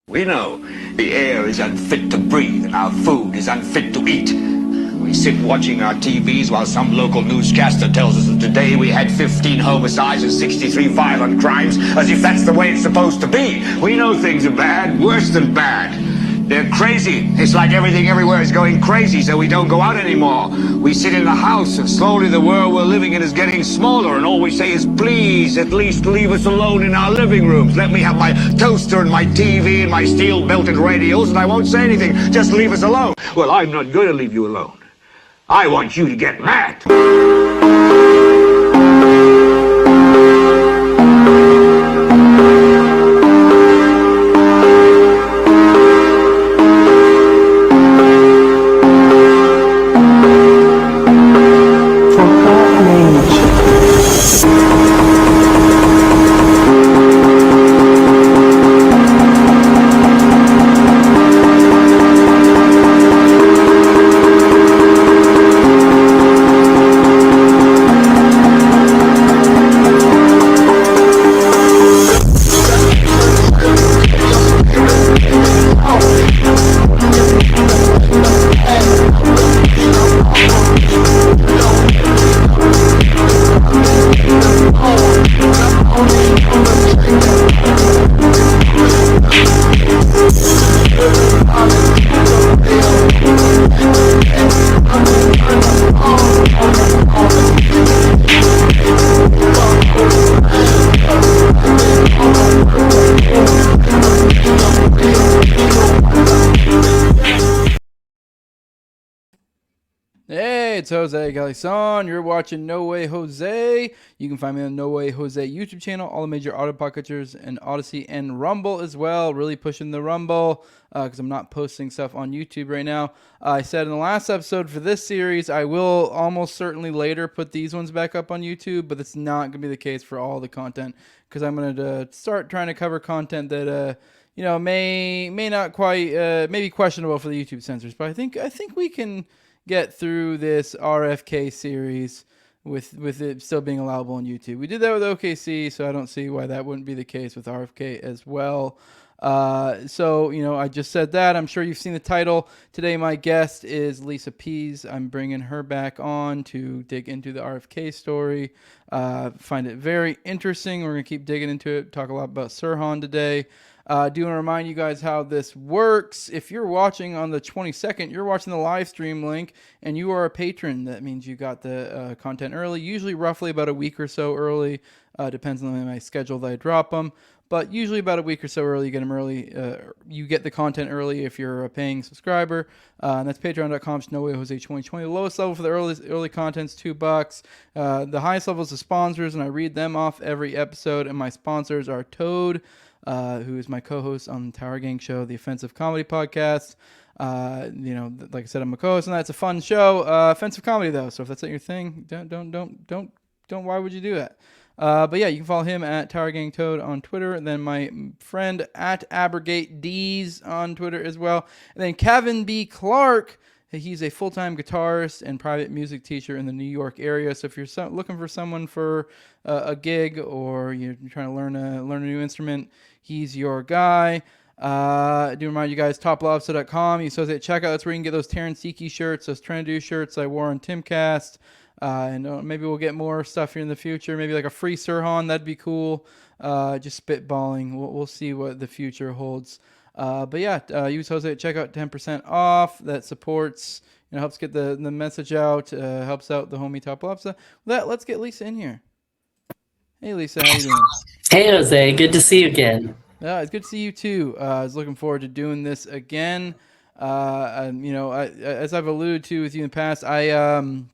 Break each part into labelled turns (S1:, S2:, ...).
S1: We know the air is unfit to breathe and our food is unfit to eat. We sit watching our TVs while some local newscaster tells us that today we had 15 homicides and 63 violent crimes, as if that's the way it's supposed to be. We know things are bad, worse than bad. They're crazy. It's like everything everywhere is going crazy, so we don't go out anymore. We sit in the house, and slowly the world we're living in is getting smaller, and all we say is, please, at least leave us alone in our living rooms. Let me have my toaster and my TV and my steel-belted radios, and I won't say anything. Just leave us alone. Well, I'm not going to leave you alone. I want you to get mad.
S2: Hey, it's Jose Galison. You're watching No Way Jose. You can find me on No Way Jose YouTube channel, all the major auto podcatchers, and Odyssey and Rumble as well. Really pushing the Rumble because I'm not posting stuff on YouTube right now. I said in the last episode for this series, I will almost certainly later put these ones back up on YouTube, but it's not going to be the case for all the content because I'm going to start trying to cover content that may not quite maybe questionable for the YouTube censors, but I think we can get through this RFK series with it still being allowable on YouTube. We did that with OKC, so I don't see why that wouldn't be the case with RFK as well. I just said that. I'm sure you've seen the title. Today my guest is Lisa Pease. I'm bringing her back on to dig into the RFK story. Find it very interesting. We're going to keep digging into it, talk a lot about Sirhan today. Do want to remind you guys how this works. If you're watching on the 22nd, you're watching the live stream link, and you are a patron. That means you got the content early, usually roughly about a week or so early. Depends on my schedule that I drop them. But usually about a week or so early, you get them early. You get the content early if you're a paying subscriber. And that's patreon.com/NoWayJose2020. The lowest level for the early content's $2. The highest level is the sponsors, and I read them off every episode. And my sponsors are Toad, who is my co-host on the Tower Gang Show, the offensive comedy podcast. Like I said, I'm a co-host, and that's a fun show. Offensive comedy though, so if that's not your thing, don't. Why would you do that? But yeah, you can follow him at Tower Gang Toad on Twitter, and then my friend at Abrogate D's on Twitter as well, and then Kevin B. Clark. He's a full-time guitarist and private music teacher in the New York area. So if you're looking for someone for a gig, or you're trying to learn a new instrument, he's your guy. I do remind you guys, TopLobsta.com. You associate checkout. That's where you can get those Terrence Seeky shirts, those Trying to Do shirts I wore on Timcast. And maybe we'll get more stuff here in the future. Maybe like a free Sirhan. That'd be cool. Just spitballing. We'll see what the future holds. But yeah, use Jose at checkout, 10% off. That supports, helps get the message out, helps out the homie TopLobsta. With that, let's get Lisa in here. Hey, Lisa, how you doing?
S3: Hey, Jose. Good to see you again.
S2: It's good to see you too. I was looking forward to doing this again. As I've alluded to with you in the past, I've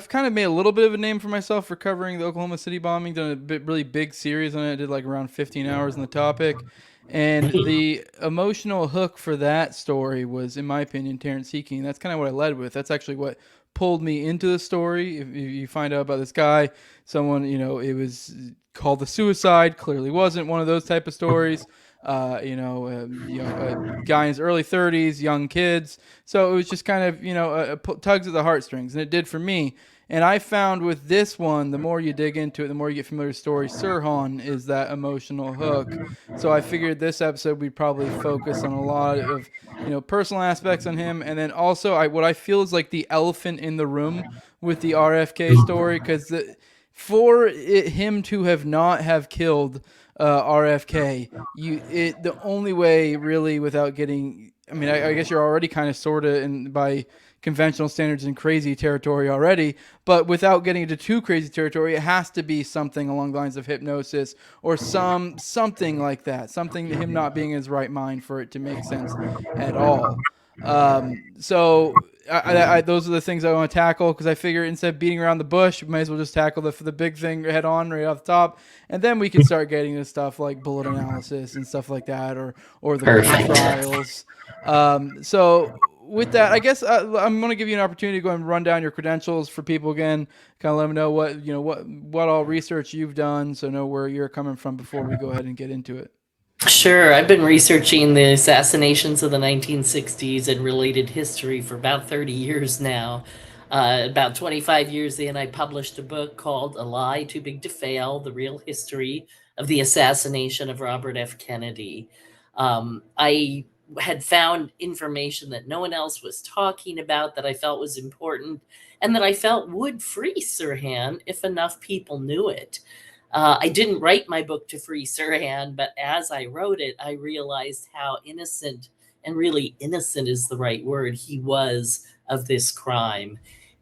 S2: kind of made a little bit of a name for myself for covering the Oklahoma City bombing. Done a really big series on it. I did like around 15 hours on the topic, and the emotional hook for that story was, in my opinion, Terrence Seeky. That's kind of what I led with. That's actually what pulled me into the story. If you find out about this guy, someone, it was called the suicide. Clearly wasn't one of those type of stories. Guy in his early 30s, young kids. So it was just kind of, tugs at the heartstrings, and it did for me. And I found with this one, the more you dig into it, the more you get familiar with the story, Sirhan is that emotional hook. So I figured this episode we'd probably focus on a lot of, personal aspects on him. And then also what I feel is like the elephant in the room with the RFK story, because for him to have not have killed RFK, the only way really without getting, I mean, I guess you're already kind of sort of in by conventional standards in crazy territory already, but without getting into too crazy territory, it has to be something along the lines of hypnosis or something like that, something him not being in his right mind for it to make sense at all. So those are the things I want to tackle, because I figure instead of beating around the bush, we might as well just tackle the big thing head on right off the top, and then we can start getting into stuff like bullet analysis and stuff like that, or the court trials. So with that, I guess I'm going to give you an opportunity to go and run down your credentials for people again, kind of let them know what all research you've done, so know where you're coming from before we go ahead and get into it.
S3: Sure. I've been researching the assassinations of the 1960s and related history for about 30 years now. About 25 years in, I published a book called A Lie Too Big to Fail: The Real History of the Assassination of Robert F. Kennedy. I had found information that no one else was talking about that I felt was important and that I felt would free Sirhan if enough people knew it. I didn't write my book to free Sirhan, but as I wrote it, I realized how innocent, and really innocent is the right word, he was of this crime.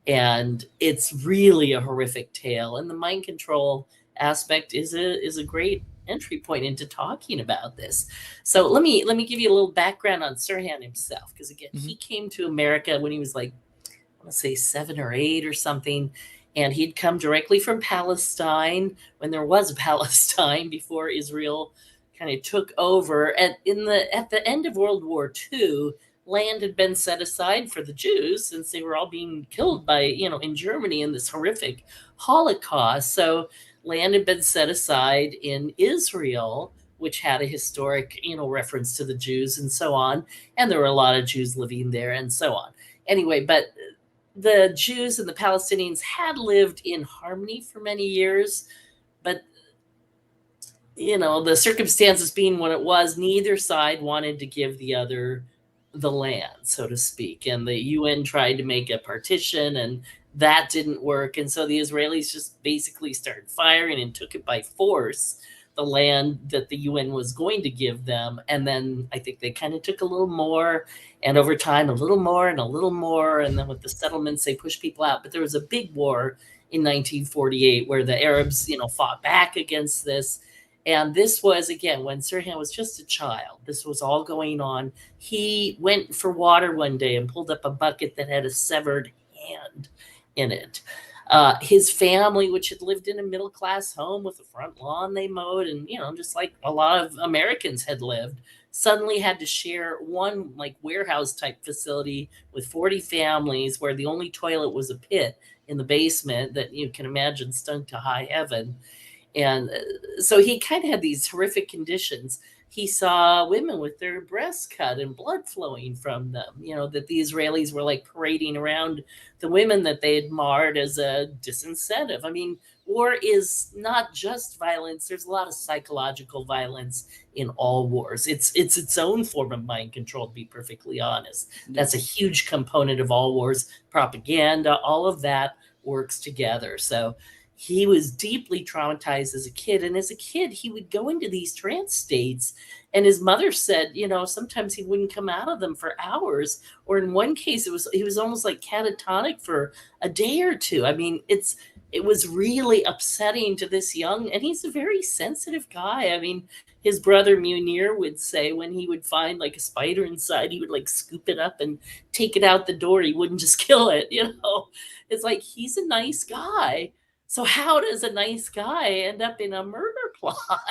S3: And it's really a horrific tale. And the mind control aspect is a great entry point into talking about this. So let me give you a little background on Sirhan himself, because again, he came to America when he was like, I want to say 7 or 8 or something. And he'd come directly from Palestine, when there was a Palestine, before Israel kind of took over. At the end of World War II, land had been set aside for the Jews, since they were all being killed by, in Germany in this horrific Holocaust. So land had been set aside in Israel, which had a historic, reference to the Jews and so on. And there were a lot of Jews living there and so on. Anyway, but the Jews and the Palestinians had lived in harmony for many years, but the circumstances being what it was, neither side wanted to give the other the land, so to speak. And the UN tried to make a partition, and that didn't work. And so the Israelis just basically started firing and took it by force, the land that the UN was going to give them. And then I think they kind of took a little more, and over time, a little more and a little more. And then with the settlements, they pushed people out. But there was a big war in 1948 where the Arabs, fought back against this. And this was, again, when Sirhan was just a child. This was all going on. He went for water one day and pulled up a bucket that had a severed hand in it. His family, which had lived in a middle-class home with a front lawn they mowed, and, just like a lot of Americans had lived, suddenly had to share one warehouse-type facility with 40 families, where the only toilet was a pit in the basement that you can imagine stunk to high heaven. And so he kind of had these horrific conditions. He saw women with their breasts cut and blood flowing from them, that the Israelis were parading around the women that they had marred as a disincentive. I mean, war is not just violence. There's a lot of psychological violence in all wars. It's its own form of mind control, to be perfectly honest. That's a huge component of all wars. Propaganda, all of that works together. So he was deeply traumatized as a kid. And as a kid, he would go into these trance states. And his mother said, sometimes he wouldn't come out of them for hours. Or in one case, he was almost like catatonic for a day or two. I mean, it was really upsetting to this young, and he's a very sensitive guy. I mean, his brother Munir would say when he would find a spider inside, he would scoop it up and take it out the door. He wouldn't just kill it. It's like, he's a nice guy. So how does a nice guy end up in a murder plot?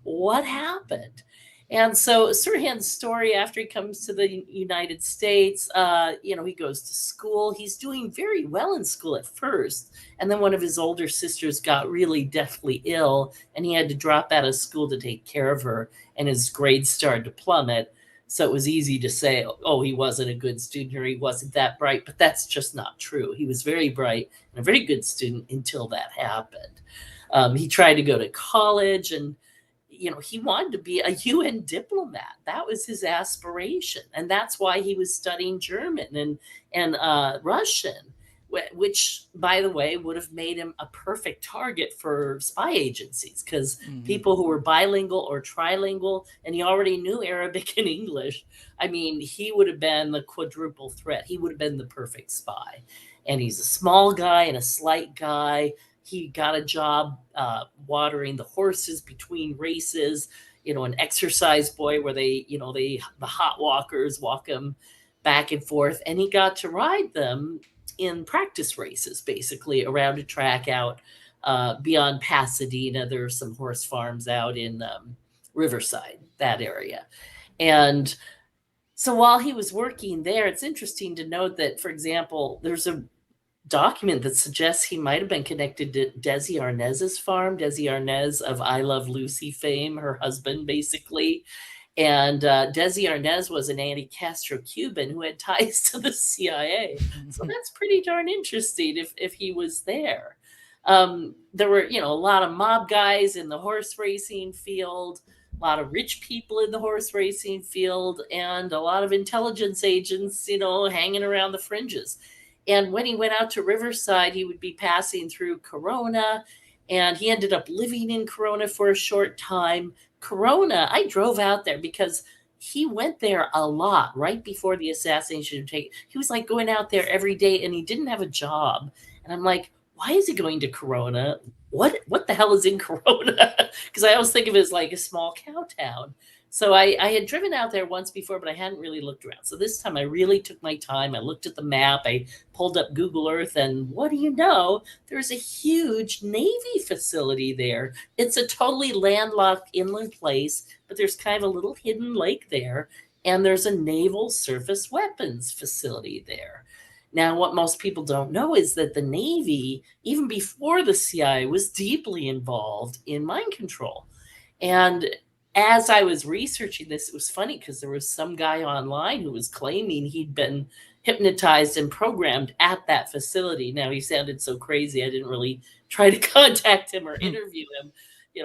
S3: What happened? And so Sirhan's story, after he comes to the United States, he goes to school. He's doing very well in school at first. And then one of his older sisters got really deathly ill, and he had to drop out of school to take care of her, and his grades started to plummet. So it was easy to say, oh, he wasn't a good student or he wasn't that bright, but that's just not true. He was very bright and a very good student until that happened. He tried to go to college, and he wanted to be a UN diplomat. That was his aspiration, and that's why he was studying German and Russian, which, by the way, would have made him a perfect target for spy agencies, because people who were bilingual or trilingual, and he already knew Arabic and English. I mean, he would have been the quadruple threat. He would have been the perfect spy. And he's a small guy and a slight guy. He got a job watering the horses between races, an exercise boy where the hot walkers walk him back and forth. And he got to ride them in practice races, basically around a track out beyond Pasadena. There are some horse farms out in Riverside, that area. And so while he was working there, it's interesting to note that, for example, there's a document that suggests he might have been connected to Desi Arnaz's farm. Desi Arnaz of I Love Lucy fame, her husband, basically. And Desi Arnaz was an anti-Castro Cuban who had ties to the CIA. So that's pretty darn interesting if he was there. There were, a lot of mob guys in the horse racing field, a lot of rich people in the horse racing field, and a lot of intelligence agents, hanging around the fringes. And when he went out to Riverside, he would be passing through Corona, and he ended up living in Corona for a short time. Corona, I drove out there because he went there a lot right before the assassination. He was like going out there every day, and he didn't have a job. And I'm like, why is he going to Corona? What the hell is in Corona? Because I always think of it as like a small cow town. So I had driven out there once before, but I hadn't really looked around. So this time I really took my time. I looked at the map. I pulled up Google Earth, and what do you know? There's a huge Navy facility there. It's a totally landlocked inland place, but there's kind of a little hidden lake there, and there's a naval surface weapons facility there. Now, what most people don't know is that the Navy, even before the CIA, was deeply involved in mind control. And as I was researching this, it was funny because there was some guy online who was claiming he'd been hypnotized and programmed at that facility. Now, he sounded so crazy, I didn't really try to contact him or interview him.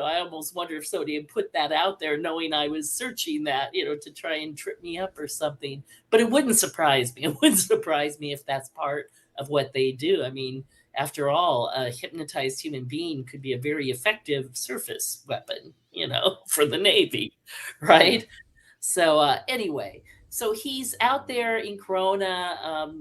S3: I almost wonder if somebody had put that out there knowing I was searching that, to try and trip me up or something. But it wouldn't surprise me. It wouldn't surprise me if that's part of what they do. I mean, after all, a hypnotized human being could be a very effective surface weapon, for the Navy, right? So anyway, so he's out there in Corona,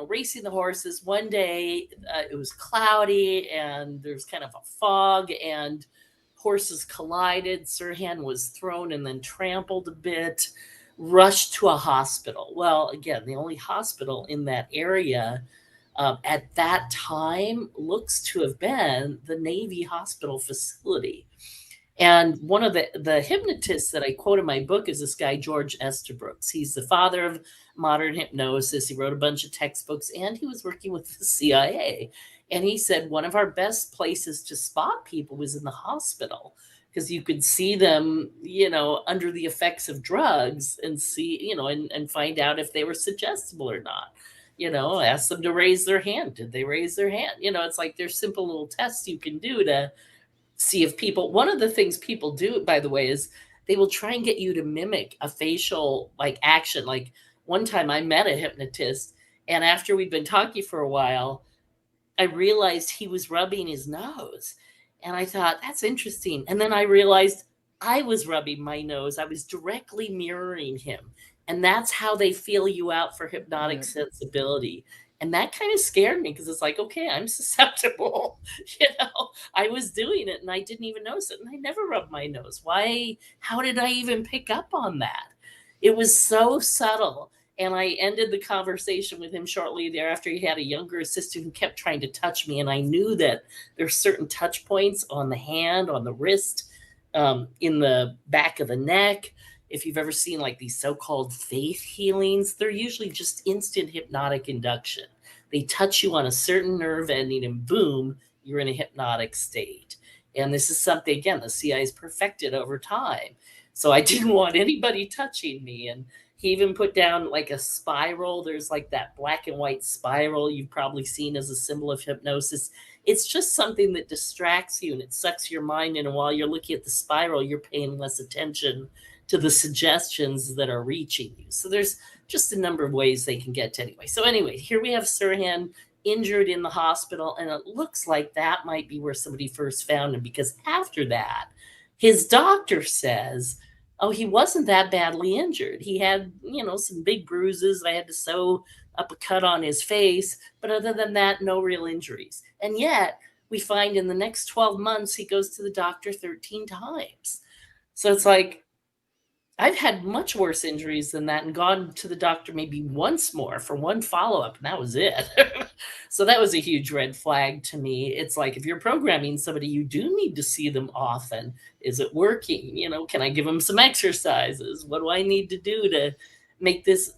S3: racing the horses. One day it was cloudy and there's kind of a fog, and horses collided. Sirhan was thrown and then trampled a bit, rushed to a hospital. Well, again, the only hospital in that area at that time looks to have been the Navy hospital facility. And one of the hypnotists that I quote in my book is this guy, George Estabrooks. He's the father of modern hypnosis. He wrote a bunch of textbooks, and he was working with the CIA. And he said one of our best places to spot people was in the hospital, because you could see them, under the effects of drugs, and see, and find out if they were suggestible or not. Ask them to raise their hand. Did they raise their hand? It's like there's simple little tests you can do to see if people, one of the things people do, by the way, is they will try and get you to mimic a facial action. Like one time I met a hypnotist, and after we'd been talking for a while, I realized he was rubbing his nose. And I thought, that's interesting. And then I realized I was rubbing my nose. I was directly mirroring him. And that's how they feel you out for hypnotic sensibility. And that kind of scared me, because it's like, okay, I'm susceptible. I was doing it and I didn't even notice it. And I never rubbed my nose. Why? How did I even pick up on that? It was so subtle. And I ended the conversation with him shortly thereafter. He had a younger assistant who kept trying to touch me. And I knew that there's certain touch points on the hand, on the wrist, in the back of the neck. If you've ever seen these so-called faith healings, they're usually just instant hypnotic induction. They touch you on a certain nerve ending and boom, you're in a hypnotic state. And this is something, again, the CIA has perfected over time. So I didn't want anybody touching me. And He even put down like a spiral. There's like that black and white spiral you've probably seen as a symbol of hypnosis. It's just something that distracts you and it sucks your mind in. And while you're looking at the spiral, you're paying less attention to the suggestions that are reaching you. So there's just a number of ways they can get to anyway. So anyway, here we have Sirhan injured in the hospital, and it looks like that might be where somebody first found him, because after that, his doctor says, oh, he wasn't that badly injured. He had, some big bruises. I had to sew up a cut on his face, but other than that, no real injuries. And yet, we find in the next 12 months, he goes to the doctor 13 times. So it's like, I've had much worse injuries than that and gone to the doctor maybe once more for one follow-up, and that was it. So that was a huge red flag to me. It's like, if you're programming somebody, you do need to see them often. Is it working? Can I give them some exercises? What do I need to do to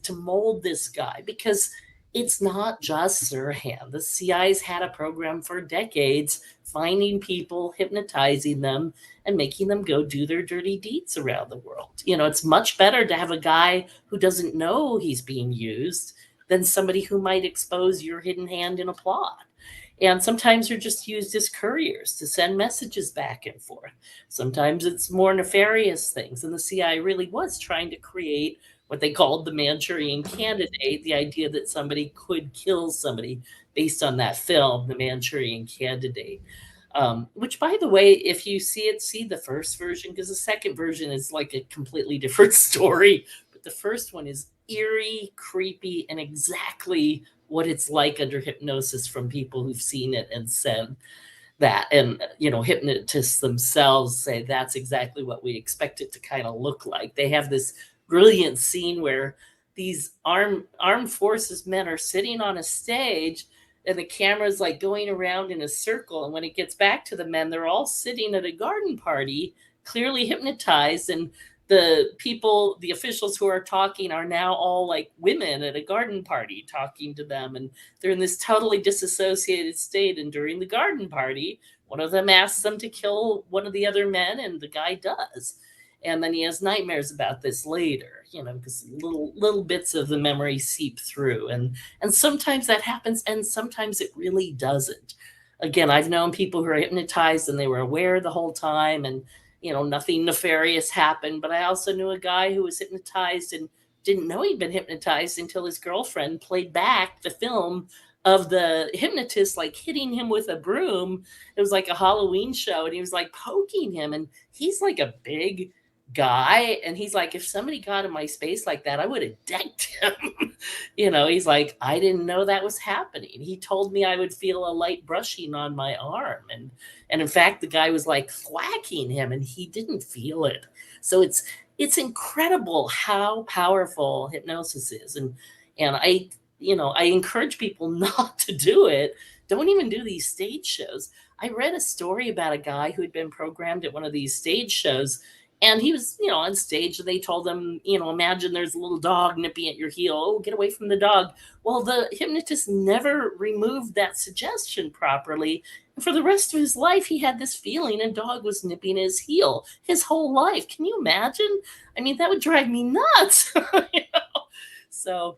S3: to mold this guy? Because it's not just Sirhan. The CI's had a program for decades, finding people, hypnotizing them, and making them go do their dirty deeds around the world. It's much better to have a guy who doesn't know he's being used than somebody who might expose your hidden hand in a plot. And sometimes you're just used as couriers to send messages back and forth. Sometimes it's more nefarious things. And the CIA really was trying to create what they called the Manchurian Candidate, the idea that somebody could kill somebody based on that film, The Manchurian Candidate. Which, by the way, if you see it, see the first version, because the second version is like a completely different story. But the first one is eerie, creepy, and exactly what it's like under hypnosis from people who've seen it and said that. And, hypnotists themselves say that's exactly what we expect it to kind of look like. They have this brilliant scene where these armed forces men are sitting on a stage, and the camera's like going around in a circle. And when it gets back to the men, they're all sitting at a garden party, clearly hypnotized. And the officials who are talking are now all like women at a garden party talking to them. And they're in this totally disassociated state. And during the garden party, one of them asks them to kill one of the other men, and the guy does. And then he has nightmares about this later, because little bits of the memory seep through. And sometimes that happens, and sometimes it really doesn't. Again, I've known people who are hypnotized and they were aware the whole time, and nothing nefarious happened. But I also knew a guy who was hypnotized and didn't know he'd been hypnotized until his girlfriend played back the film of the hypnotist like hitting him with a broom. It was like a Halloween show, and he was like poking him, and he's like a big guy, and he's like, if somebody got in my space like that, I would have decked him. He's like, I didn't know that was happening. He told me I would feel a light brushing on my arm, and in fact the guy was like thwacking him, and he didn't feel it. So it's incredible how powerful hypnosis is. And I encourage people not to do it. Don't even do these stage shows. I read a story about a guy who had been programmed at one of these stage shows. And he was, on stage. They told him, imagine there's a little dog nipping at your heel. Oh, get away from the dog. Well, the hypnotist never removed that suggestion properly. And for the rest of his life, he had this feeling a dog was nipping his heel his whole life. Can you imagine? I mean, that would drive me nuts. So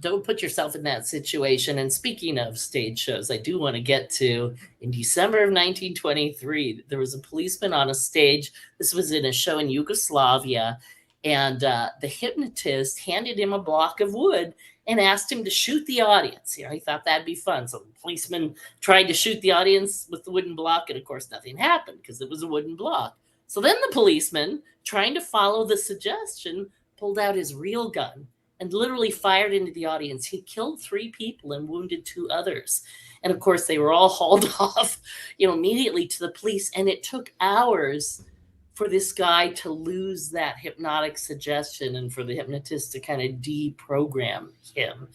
S3: don't put yourself in that situation. And speaking of stage shows, I do want to get to, in December of 1923, there was a policeman on a stage. This was in a show in Yugoslavia. And the hypnotist handed him a block of wood and asked him to shoot the audience. He thought that'd be fun. So the policeman tried to shoot the audience with the wooden block. And of course, nothing happened because it was a wooden block. So then the policeman, trying to follow the suggestion, pulled out his real gun and literally fired into the audience. He killed 3 people and wounded 2 others. And of course, they were all hauled off, immediately to the police. And it took hours for this guy to lose that hypnotic suggestion and for the hypnotist to kind of deprogram him.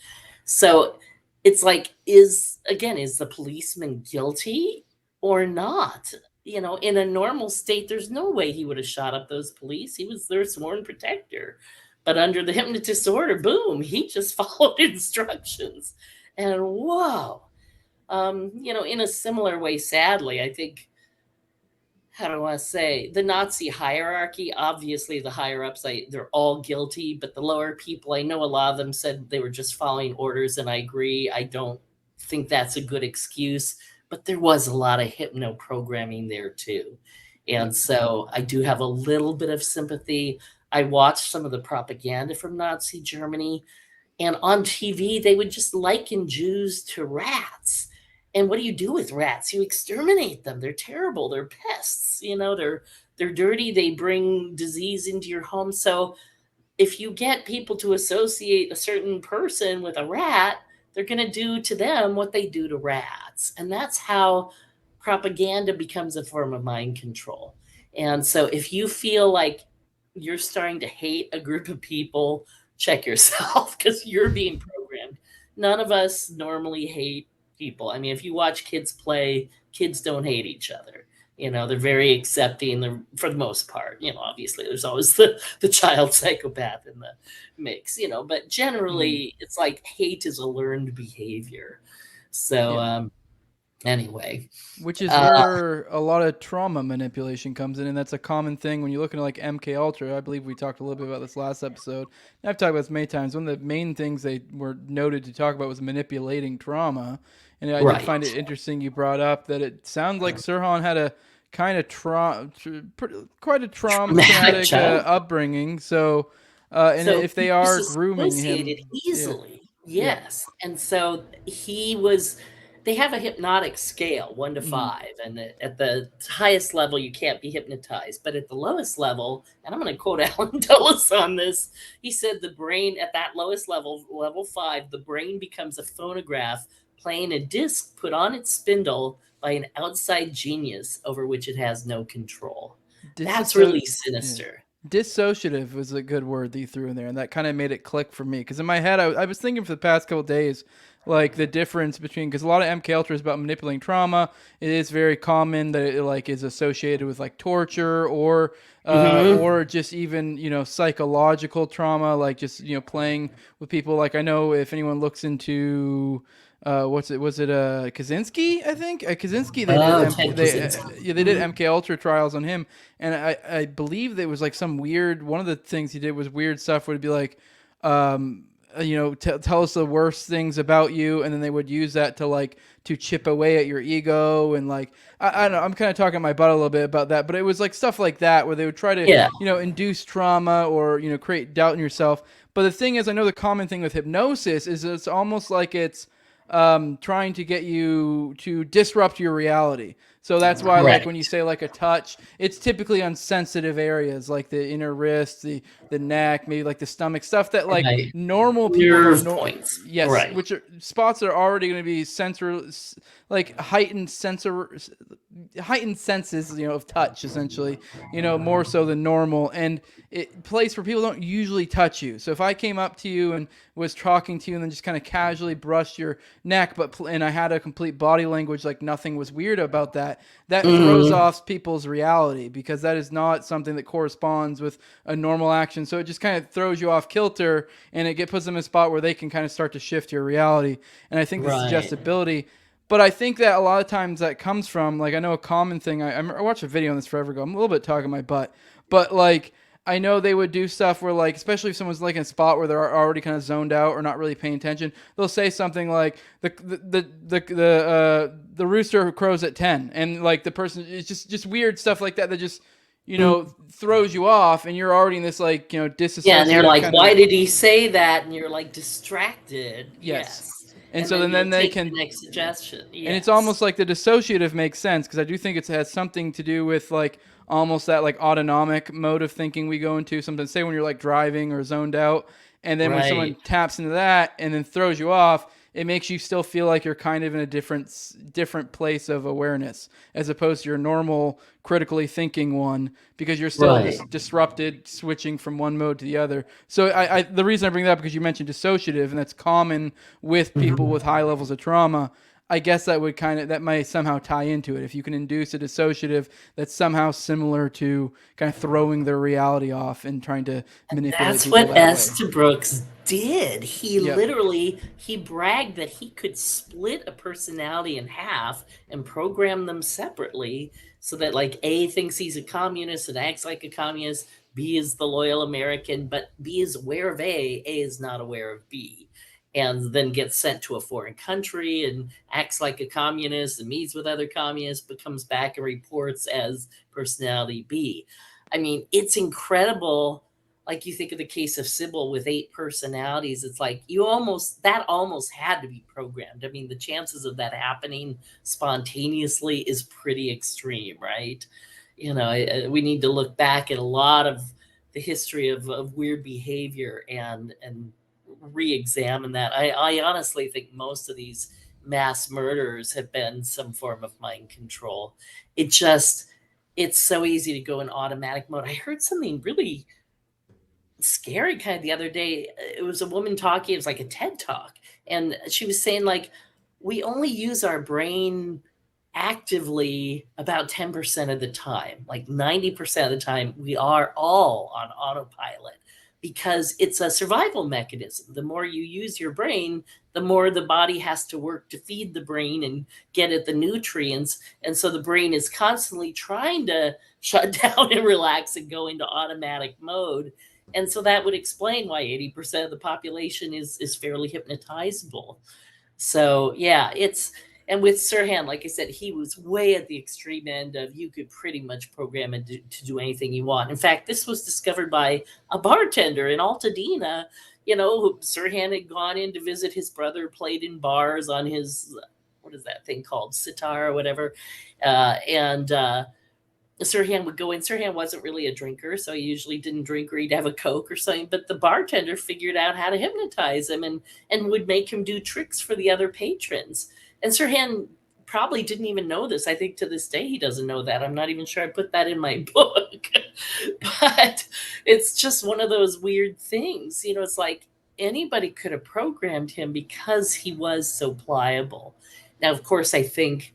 S3: So it's like, is the policeman guilty or not? In a normal state, there's no way he would have shot up those police. He was their sworn protector. But under the hypnotist's order, boom, he just followed instructions. And whoa, in a similar way, sadly, I think how do I say, the Nazi hierarchy. Obviously, the higher ups, they're all guilty, but the lower people, I know a lot of them said they were just following orders, and I agree. I don't think that's a good excuse, but there was a lot of hypno programming there too.
S2: Yeah.
S3: And so I do have a little bit of sympathy. I watched some of the propaganda from Nazi Germany, and on TV, they would just liken Jews to rats. And what do you do with rats? You exterminate them. They're terrible. They're pests. They're dirty. They bring disease into your home. So if you get people to associate a certain person with a rat, they're going to do to them what they do to rats. And that's how propaganda becomes a form of mind control. And so if you feel like you're starting to hate a group of people, check yourself because you're being programmed. None of us normally hate people. I mean, if you watch kids play, kids don't hate each other. They're very accepting. They're, for the most part, obviously there's always the child psychopath in the mix, but generally it's like hate is a learned behavior. So, anyway,
S2: Which is where a lot of trauma manipulation comes in, and that's a common thing when you're looking at like MK Ultra. I believe we talked a little bit about this last episode. And I've talked about this many times. One of the main things they were noted to talk about was manipulating trauma, and I did find it interesting you brought up that it sounds like Sirhan had a kind of quite a traumatic upbringing. So, and
S3: so
S2: if they are grooming him
S3: associated easily, yes. And so they have a hypnotic scale, 1 to 5, and at the highest level you can't be hypnotized, but at the lowest level, and I'm going to quote Alan Dulles on this, he said the brain at that lowest level, level 5, the brain becomes a phonograph playing a disc put on its spindle by an outside genius over which it has no control. That's really sinister.
S2: Dissociative was a good word that you threw in there, and that kind of made it click for me. Because in my head, I was thinking for the past couple of days, like the difference between, because a lot of MK Ultra is about manipulating trauma. It is very common that it like is associated with like torture or just even psychological trauma, like just playing with people. Like I know if anyone looks into was it Kaczynski? I think Kaczynski. They did MK Ultra trials on him, and I believe there was like some weird. One of the things he did was weird stuff. Would be like, tell us the worst things about you, and then they would use that to chip away at your ego, and like I don't know. I'm kind of talking my butt a little bit about that, but it was like stuff like that where they would try to induce trauma or create doubt in yourself. But the thing is, I know the common thing with hypnosis is it's almost like it's trying to get you to disrupt your reality. So that's why, like when you say like a touch, it's typically on sensitive areas like the inner wrist, the neck, maybe like the stomach, stuff that like normal people
S3: points.
S2: Which are spots that are already going to be like heightened senses, of touch, essentially, more so than normal, and it place where people don't usually touch you. So if I came up to you and was talking to you and then just kind of casually brushed your neck, and I had a complete body language like nothing was weird about that, throws off people's reality, because that is not something that corresponds with a normal action. So it just kind of throws you off kilter, and it puts them in a spot where they can kind of start to shift your reality. And I think the suggestibility. But I think that a lot of times that comes from, like, I know a common thing. I watched a video on this forever ago. I'm a little bit talking my butt, but like, I know they would do stuff where, like, especially if someone's like in a spot where they're already kind of zoned out or not really paying attention, they'll say something like the rooster crows at 10, and like the person, it's just weird stuff like that just throws you off, and you're already in this like disassociative.
S3: Yeah, and they're like, why did he say that? And you're like distracted. Yes.
S2: And so then they can
S3: the next suggestion. Yes.
S2: And it's almost like the dissociative makes sense, because I do think it has something to do with like almost that like autonomic mode of thinking we go into. Sometimes, say when you're like driving or zoned out, and then when someone taps into that and then throws you off, it makes you still feel like you're kind of in a different place of awareness, as opposed to your normal critically thinking one, because you're still disrupted, switching from one mode to the other. So the reason I bring that up, because you mentioned dissociative, and that's common with people with high levels of trauma. I guess that might somehow tie into it. If you can induce a dissociative that's somehow similar to kind of throwing their reality off and trying to manipulate
S3: that's
S2: people
S3: what
S2: that
S3: Estabrooks did. He literally, he bragged that he could split a personality in half and program them separately so that like A thinks he's a communist and acts like a communist, B is the loyal American, but B is aware of A is not aware of B, and then gets sent to a foreign country and acts like a communist and meets with other communists, but comes back and reports as personality B. I mean, it's incredible. Like, you think of the case of Sybil with 8 personalities, it's like that almost had to be programmed. I mean, the chances of that happening spontaneously is pretty extreme, right? We need to look back at a lot of the history of weird behavior and re-examine that. I honestly think most of these mass murders have been some form of mind control. It's so easy to go in automatic mode. I heard something really scary kind of the other day. It was a woman talking, it was like a TED talk, and she was saying like we only use our brain actively about 10% of the time. Like 90% of the time we are all on autopilot, because it's a survival mechanism. The more you use your brain, the more the body has to work to feed the brain and get at the nutrients. And so the brain is constantly trying to shut down and relax and go into automatic mode. And so that would explain why 80% of the population is fairly hypnotizable. So yeah, and with Sirhan, like I said, he was way at the extreme end of you could pretty much program it to do anything you want. In fact, this was discovered by a bartender in Altadena. Who Sirhan had gone in to visit his brother, played in bars on his, what is that thing called, sitar or whatever, and Sirhan would go in. Sirhan wasn't really a drinker, so he usually didn't drink, or he'd have a Coke or something. But the bartender figured out how to hypnotize him and would make him do tricks for the other patrons. And Sirhan probably didn't even know this. I think to this day he doesn't know that. I'm not even sure I put that in my book. But it's just one of those weird things. It's like anybody could have programmed him because he was so pliable. Now, of course, I think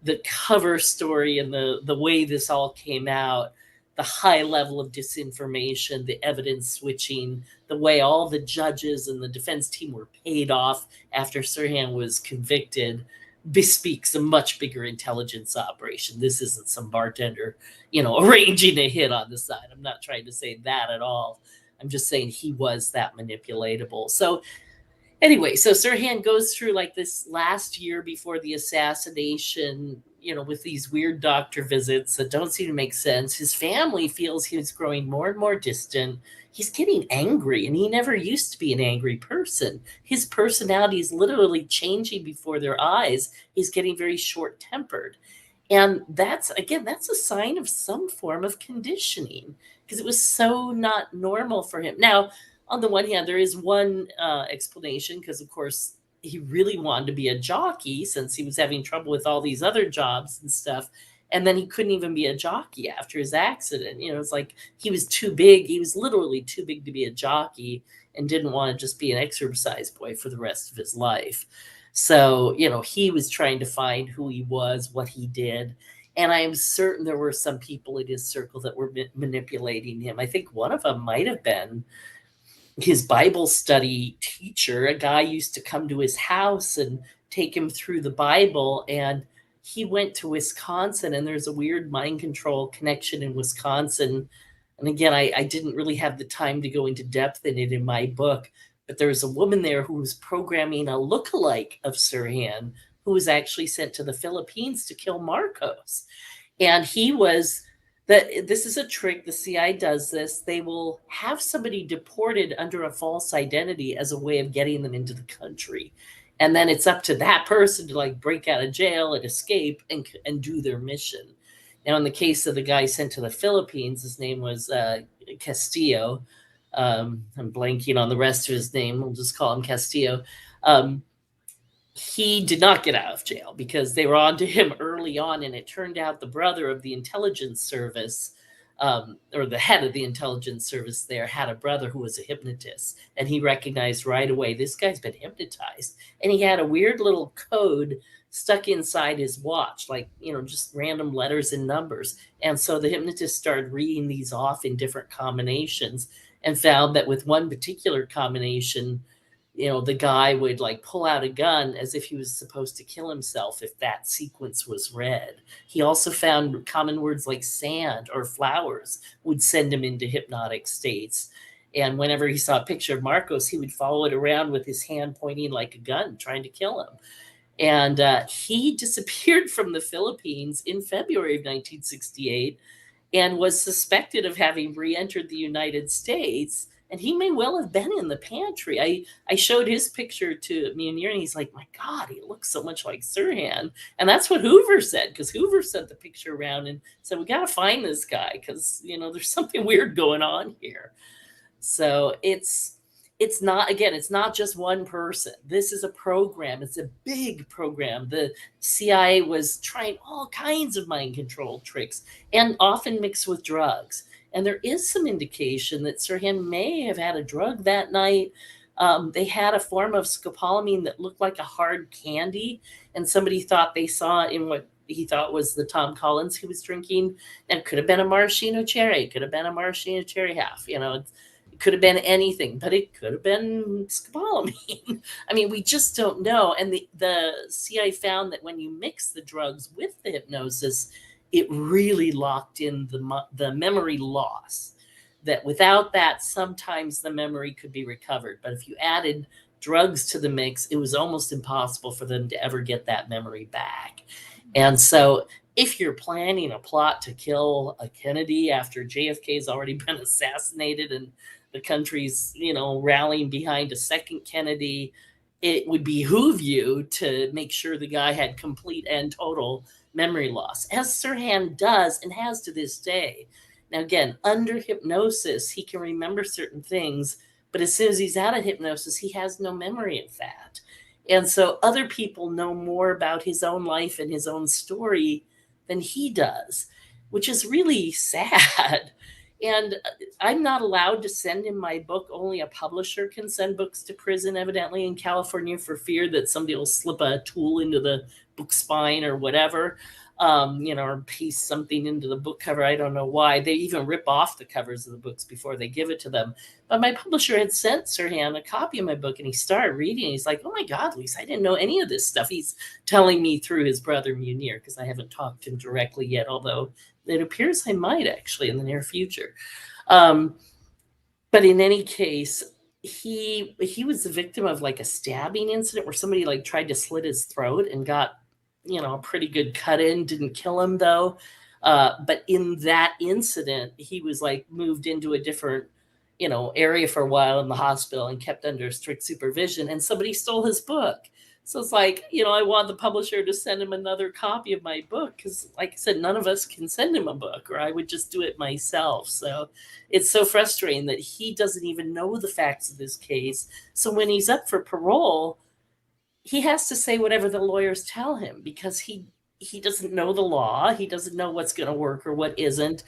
S3: the cover story and the way this all came out, the high level of disinformation, the evidence switching, the way all the judges and the defense team were paid off after Sirhan was convicted, bespeaks a much bigger intelligence operation. This isn't some bartender, arranging a hit on the side. I'm not trying to say that at all. I'm just saying he was that manipulatable. So anyway, so Sirhan goes through like this last year before the assassination, with these weird doctor visits that don't seem to make sense. His family feels he's growing more and more distant. He's getting angry, and he never used to be an angry person. His personality is literally changing before their eyes. He's getting very short-tempered. And that's a sign of some form of conditioning, because it was so not normal for him. Now, on the one hand, there is one explanation, because, of course, he really wanted to be a jockey since he was having trouble with all these other jobs and stuff. And then he couldn't even be a jockey after his accident. It's like he was too big. He was literally too big to be a jockey and didn't want to just be an exercise boy for the rest of his life. So, he was trying to find who he was, what he did. And I am certain there were some people in his circle that were manipulating him. I think one of them might have been his Bible study teacher. A guy used to come to his house and take him through the Bible. And he went to Wisconsin, and there's a weird mind control connection in Wisconsin. And again, I didn't really have the time to go into depth in it in my book, but there's a woman there who was programming a lookalike of Sirhan, who was actually sent to the Philippines to kill Marcos. And this is a trick. The CIA does this. They will have somebody deported under a false identity as a way of getting them into the country. And then it's up to that person to like break out of jail and escape and do their mission. Now, in the case of the guy sent to the Philippines, his name was Castillo. I'm blanking on the rest of his name. We'll just call him Castillo. He did not get out of jail because they were on to him early on. And it turned out the brother of the intelligence service, or the head of the intelligence service there, had a brother who was a hypnotist. And he recognized right away, this guy's been hypnotized. And he had a weird little code stuck inside his watch, like, just random letters and numbers. And so the hypnotist started reading these off in different combinations and found that with one particular combination, the guy would like pull out a gun as if he was supposed to kill himself if that sequence was read. He also found common words like sand or flowers would send him into hypnotic states. And whenever he saw a picture of Marcos, he would follow it around with his hand pointing like a gun, trying to kill him. And he disappeared from the Philippines in February of 1968 and was suspected of having re-entered the United States. And he may well have been in the pantry. I showed his picture to Munir, and he's like, "My God, he looks so much like Sirhan." And that's what Hoover said, because Hoover sent the picture around and said, "We got to find this guy because there's something weird going on here." So it's not, again, it's not just one person. This is a program. It's a big program. The CIA was trying all kinds of mind control tricks, and often mixed with drugs. And there is some indication that Sirhan may have had a drug that night. They had a form of scopolamine that looked like a hard candy, and somebody thought they saw it in what he thought was the Tom Collins he was drinking. And it could have been a maraschino cherry, it could have been a maraschino cherry half. It could have been anything, but it could have been scopolamine. I mean, we just don't know. And the CIA found that when you mix the drugs with the hypnosis, it really locked in the memory loss. That without that, sometimes the memory could be recovered. But if you added drugs to the mix, it was almost impossible for them to ever get that memory back. And so if you're planning a plot to kill a Kennedy after JFK has already been assassinated and the country's, rallying behind a second Kennedy, it would behoove you to make sure the guy had complete and total memory loss, as Sirhan does and has to this day. Now, again, under hypnosis, he can remember certain things, but as soon as he's out of hypnosis, he has no memory of that. And so other people know more about his own life and his own story than he does, which is really sad. And I'm not allowed to send him my book. Only a publisher can send books to prison, evidently, in California, for fear that somebody will slip a tool into the book spine or whatever, or paste something into the book cover. I don't know why. They even rip off the covers of the books before they give it to them. But my publisher had sent Sirhan a copy of my book, and he started reading. And he's like, "Oh my God, Lisa, I didn't know any of this stuff." He's telling me through his brother Munir, because I haven't talked to him directly yet, although it appears I might actually in the near future. But in any case, he was the victim of like a stabbing incident where somebody like tried to slit his throat and got a pretty good cut in. Didn't kill him though. But in that incident, he was like moved into a different area for a while in the hospital and kept under strict supervision. And somebody stole his book. So it's like, I want the publisher to send him another copy of my book because, like I said, none of us can send him a book, or I would just do it myself. So it's so frustrating that he doesn't even know the facts of this case. So when he's up for parole, he has to say whatever the lawyers tell him because he doesn't know the law. He doesn't know what's going to work or what isn't.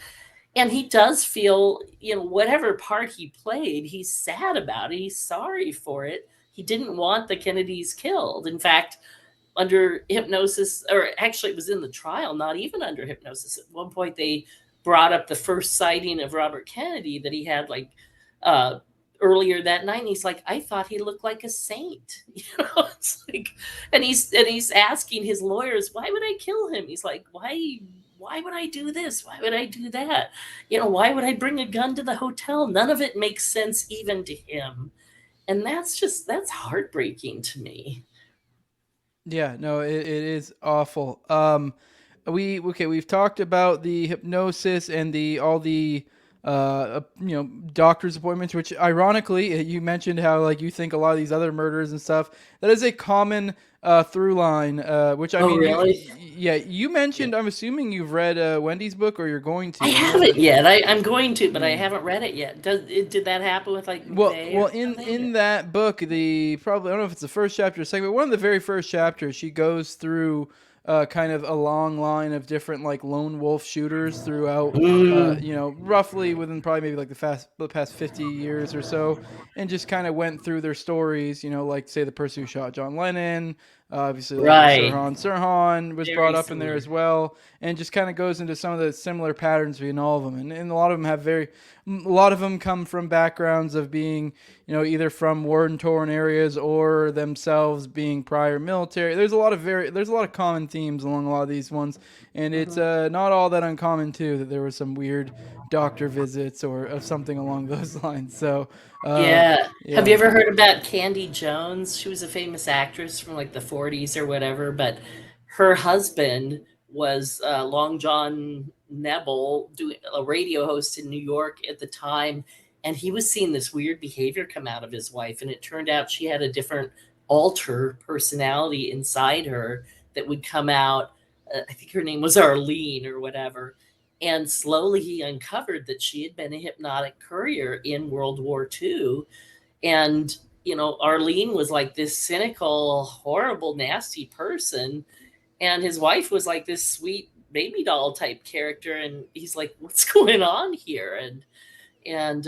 S3: And he does feel, whatever part he played, he's sad about it. He's sorry for it. He didn't want the Kennedys killed. In fact, under hypnosis, or actually it was in the trial, not even under hypnosis. At one point, they brought up the first sighting of Robert Kennedy that he had earlier that night. And he's like, "I thought he looked like a saint." It's like, and he's asking his lawyers, "Why would I kill him?" He's like, why would I do this? Why would I do that? Why would I bring a gun to the hotel? None of it makes sense even to him. And that's heartbreaking to me.
S2: Yeah, no, it is awful. We've talked about the hypnosis and all the doctor's appointments, which ironically you mentioned how like you think a lot of these other murders and stuff, that is a common through line, which I mean,
S3: Really?
S2: you mentioned, I'm assuming you've read Wendy's book, or you're going to.
S3: I haven't yet. I'm going to, but I haven't read it yet. Did that happen with like McVeigh
S2: Well,
S3: or something?
S2: in that book, probably, I don't know if it's the first chapter or second, but one of the very first chapters, she goes through kind of a long line of different like lone wolf shooters throughout, roughly within probably maybe like the past 50 years or so, and just kind of went through their stories, like say the person who shot John Lennon, Obviously, like with
S3: Right.
S2: Sirhan. Sirhan was
S3: Very
S2: brought up in there
S3: similar.
S2: as well, and just kind of goes into some of the similar patterns between all of them. And a lot of them have a lot of them come from backgrounds of being, either from war-torn areas or themselves being prior military. There's a lot of common themes along a lot of these ones, and it's
S3: Mhm.
S2: not all that uncommon too that there was some weird doctor visits or of something along those lines. So,
S3: Yeah. Have you
S2: yeah,
S3: ever heard about Candy Jones? She was a famous actress from like the 40s or whatever, but her husband was Long John Nebel, doing a radio host in New York at the time, and he was seeing this weird behavior come out of his wife, and it turned out she had a different alter personality inside her that would come out. I think her name was Arlene or whatever, and slowly he uncovered that she had been a hypnotic courier in World War II. And, Arlene was like this cynical, horrible, nasty person. And his wife was like this sweet baby doll type character. And he's like, what's going on here? And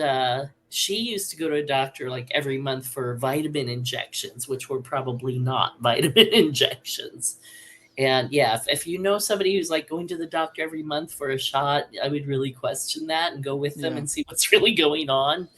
S3: she used to go to a doctor like every month for vitamin injections, which were probably not vitamin injections. And yeah, if you know somebody who's like going to the doctor every month for a shot, I would really question that and go with them
S2: yeah,
S3: and see what's really going on.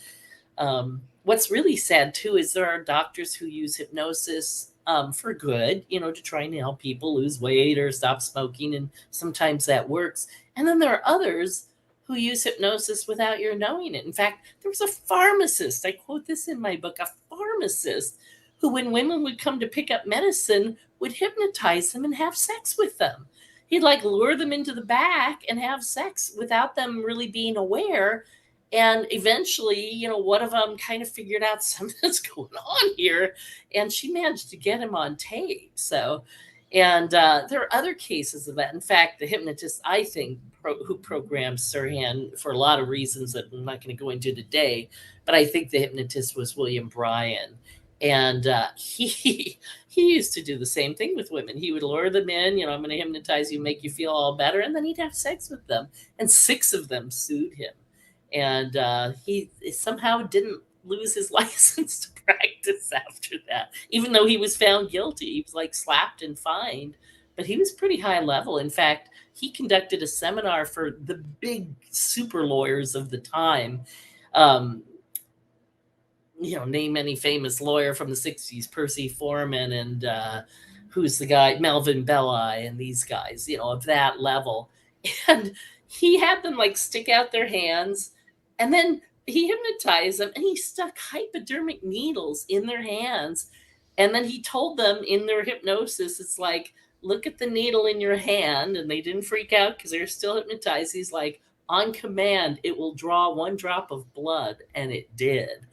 S3: What's really sad too is there are doctors who use hypnosis for good, to try and help people lose weight or stop smoking, and sometimes that works. And then there are others who use hypnosis without your knowing it. In fact, there was a pharmacist, I quote this in my book, a pharmacist who, when women would come to pick up medicine, would hypnotize them and have sex with them. He'd like lure them into the back and have sex without them really being aware. And eventually, one of them kind of figured out something's going on here, and she managed to get him on tape. So, and there are other cases of that. In fact, the hypnotist, I think, who programmed Sirhan for a lot of reasons that I'm not going to go into today, but I think the hypnotist was William Bryan. And he used to do the same thing with women. He would lure them in, I'm going to hypnotize you, make you feel all better, and then he'd have sex with them. And 6 of them sued him, and he somehow didn't lose his license to practice after that, even though he was found guilty. He was like slapped and fined, but he was pretty high level. In fact, he conducted a seminar for the big super lawyers of the time. um, name any famous lawyer from the 60s, Percy Foreman, and who's the guy, Melvin Belli, and these guys, of that level. And he had them like stick out their hands, and then he hypnotized them, and he stuck hypodermic needles in their hands. And then he told them in their hypnosis, it's like, look at the needle in your hand. And they didn't freak out because they're still hypnotized. He's like, on command, it will draw 1 drop of blood. And it did.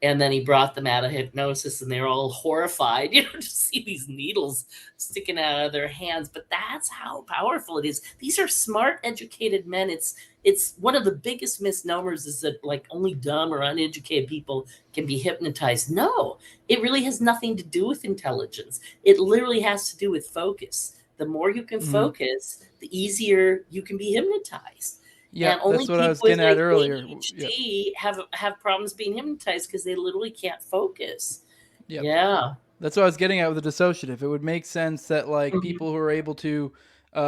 S3: And then he brought them out of hypnosis, and they're all horrified, to see these needles sticking out of their hands. But that's how powerful it is. These are smart, educated men. It's one of the biggest misnomers is that like only dumb or uneducated people can be hypnotized. No, it really has nothing to do with intelligence. It literally has to do with focus. The more you can
S2: mm-hmm.
S3: focus, the easier you can be hypnotized.
S2: Yeah,
S3: And only
S2: that's what I was
S3: people with
S2: getting at
S3: like
S2: earlier. Yep.
S3: ADHD have problems being hypnotized because they literally can't focus.
S2: Yep.
S3: Yeah.
S2: That's what I was getting at with the dissociative. It would make sense that like
S3: Mhm.
S2: people who are able to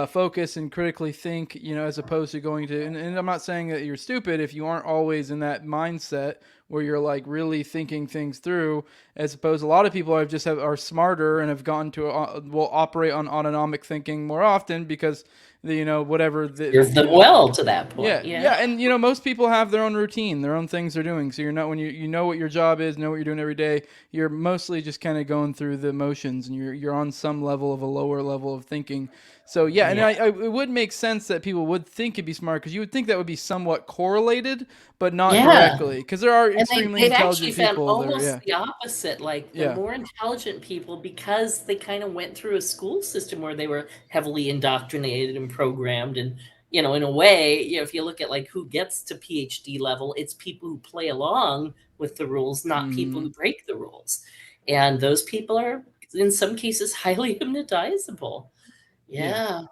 S2: focus and critically think, as opposed to going to, and I'm not saying that you're stupid if you aren't always in that mindset where you're like really thinking things through, as opposed a lot of people are smarter and have gone to will operate on autonomic thinking more often because whatever
S3: Serve them well to that point.
S2: yeah,
S3: Yeah.
S2: yeah, and most people have their own routine, their own things they're doing. So you're not when you know what your job is, know what you're doing every day. You're mostly just kind of going through the motions, and you're on some level of a lower level of thinking. So yeah, and
S3: Yeah.
S2: it would make sense that people would think it'd be smart because you would think that would be somewhat correlated, but not
S3: Yeah.
S2: directly because there are
S3: And
S2: extremely
S3: they've actually
S2: intelligent
S3: found
S2: people that are
S3: almost
S2: yeah,
S3: the opposite. Like the
S2: yeah,
S3: more intelligent people, because they kind of went through a school system where they were heavily indoctrinated and programmed. And, in a way, if you look at like who gets to PhD level, it's people who play along with the rules, not people
S2: mm-hmm.
S3: who break the rules. And those people are, in some cases, highly hypnotizable.
S2: Yeah.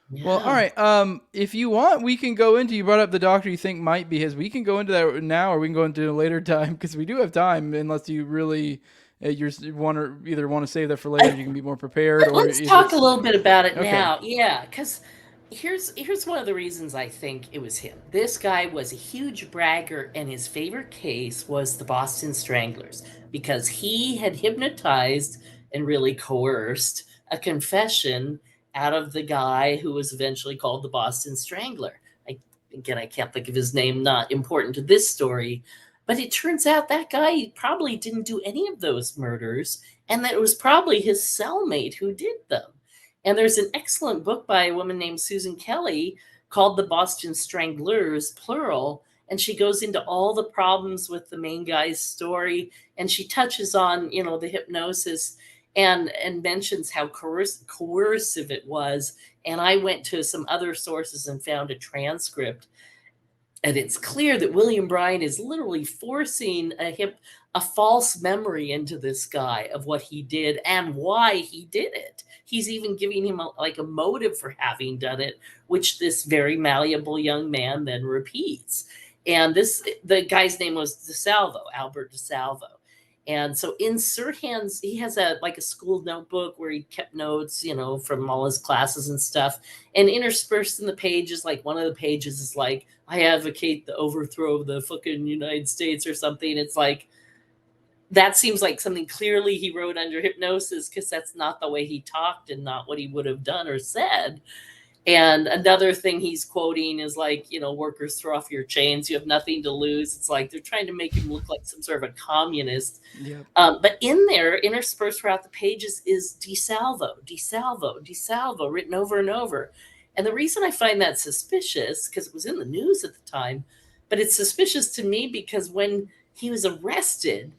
S3: Yeah.
S2: Well, all
S3: Yeah.
S2: right. If you want, we can go into. You brought up the doctor you think might be his. We can go into that now, or we can go into a later time because we do have time, unless you really either want to save that for later, you can be more prepared, or
S3: Let's
S2: is
S3: talk a
S2: it
S3: little bit about it
S2: okay?
S3: now. Yeah, because here's one of the reasons I think it was him. This guy was a huge bragger, and his favorite case was the Boston Stranglers because he had hypnotized and really coerced a confession out of the guy who was eventually called the Boston Strangler. Again, I can't think of his name, not important to this story. But it turns out that guy probably didn't do any of those murders, and that it was probably his cellmate who did them. And there's an excellent book by a woman named Susan Kelly called The Boston Stranglers, plural. And she goes into all the problems with the main guy's story. And she touches on, the hypnosis and mentions how coercive it was. And I went to some other sources and found a transcript, and it's clear that William Bryan is literally forcing a false memory into this guy of what he did and why he did it. He's even giving him a motive for having done it, which this very malleable young man then repeats. And the guy's name was DeSalvo, Albert DeSalvo. And so in Sirhan's, he has a school notebook where he kept notes, from all his classes and stuff. And interspersed in the pages, like one of the pages is like, I advocate the overthrow of the fucking United States or something. It's like, that seems like something clearly he wrote under hypnosis, because that's not the way he talked and not what he would have done or said. And another thing he's quoting is like, workers, throw off your chains. You have nothing to lose. It's like they're trying to make him look like some sort of a communist.
S2: Yep.
S3: But in there, interspersed throughout the pages, is DeSalvo, DeSalvo, DeSalvo, written over and over. And the reason I find that suspicious, because it was in the news at the time, but it's suspicious to me because when he was arrested,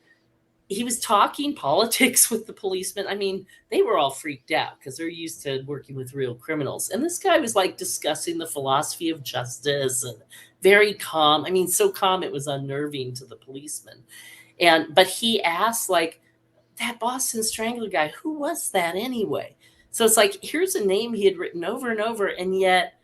S3: he was talking politics with the policemen. I mean, they were all freaked out because they're used to working with real criminals. And this guy was like discussing the philosophy of justice and very calm. I mean, so calm it was unnerving to the policemen. But he asked, like, that Boston Strangler guy, who was that anyway? So it's like, here's a name he had written over and over, and yet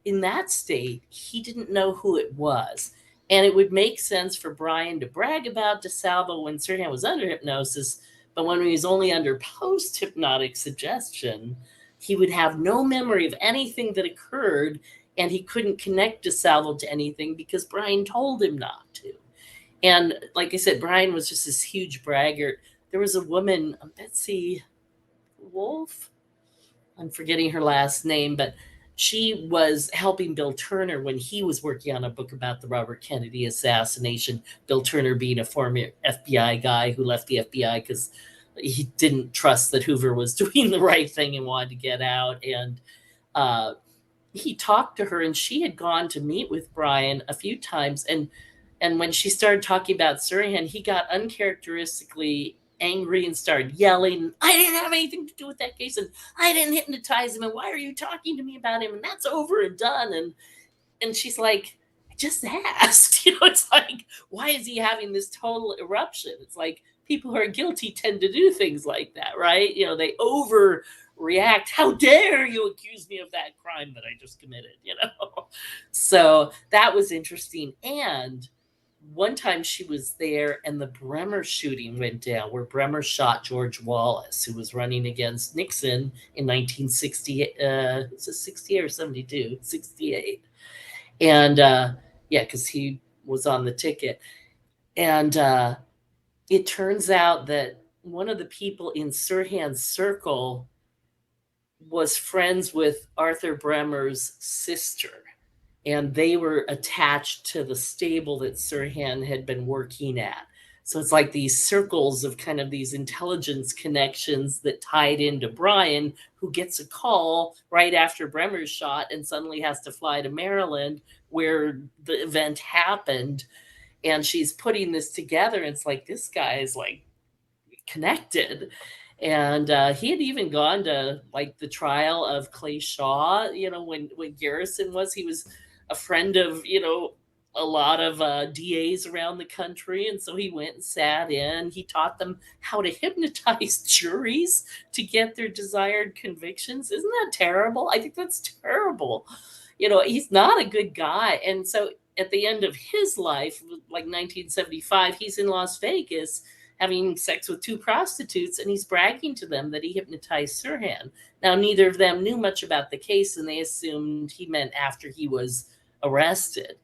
S3: in that state, he didn't know who it was. And it would make sense for Bryan to brag about DeSalvo when Sirhan was under hypnosis, but when he was only under post-hypnotic suggestion, he would have no memory of anything that occurred, and he couldn't connect DeSalvo to anything because Bryan told him not to. And like I said, Bryan was just this huge braggart. There was a woman, Betsy Wolf, I'm forgetting her last name, but she was helping Bill Turner when he was working on a book about the Robert Kennedy assassination. Bill Turner being a former FBI guy who left the FBI because he didn't trust that Hoover was doing the right thing and wanted to get out. And he talked to her, and she had gone to meet with Bryan a few times. And when she started talking about Sirhan, he got uncharacteristically angry and started yelling, I didn't have anything to do with that case, and I didn't hypnotize him, and why are you talking to me about him, and that's over and done. And she's like, I just asked. It's like, why is he having this total eruption? It's like, people who are guilty tend to do things like that, right? They overreact. How dare you accuse me of that crime that I just committed? So that was interesting. And one time she was there, and the Bremer shooting went down, where Bremer shot George Wallace, who was running against Nixon in 1968. Was it 68 or 72? 68. And because he was on the ticket. And it turns out that one of the people in Sirhan's circle was friends with Arthur Bremer's sister. And they were attached to the stable that Sirhan had been working at. So it's like these circles of kind of these intelligence connections that tied into Bryan, who gets a call right after Bremer's shot and suddenly has to fly to Maryland where the event happened. And she's putting this together. And it's like, this guy is like connected. And he had even gone to like the trial of Clay Shaw, when Garrison he was a friend of, a lot of DAs around the country. And so he went and sat in. He taught them how to hypnotize juries to get their desired convictions. Isn't that terrible? I think that's terrible. He's not a good guy. And so at the end of his life, like 1975, he's in Las Vegas having sex with 2 prostitutes, and he's bragging to them that he hypnotized Sirhan. Now, neither of them knew much about the case, and they assumed he meant after he was arrested.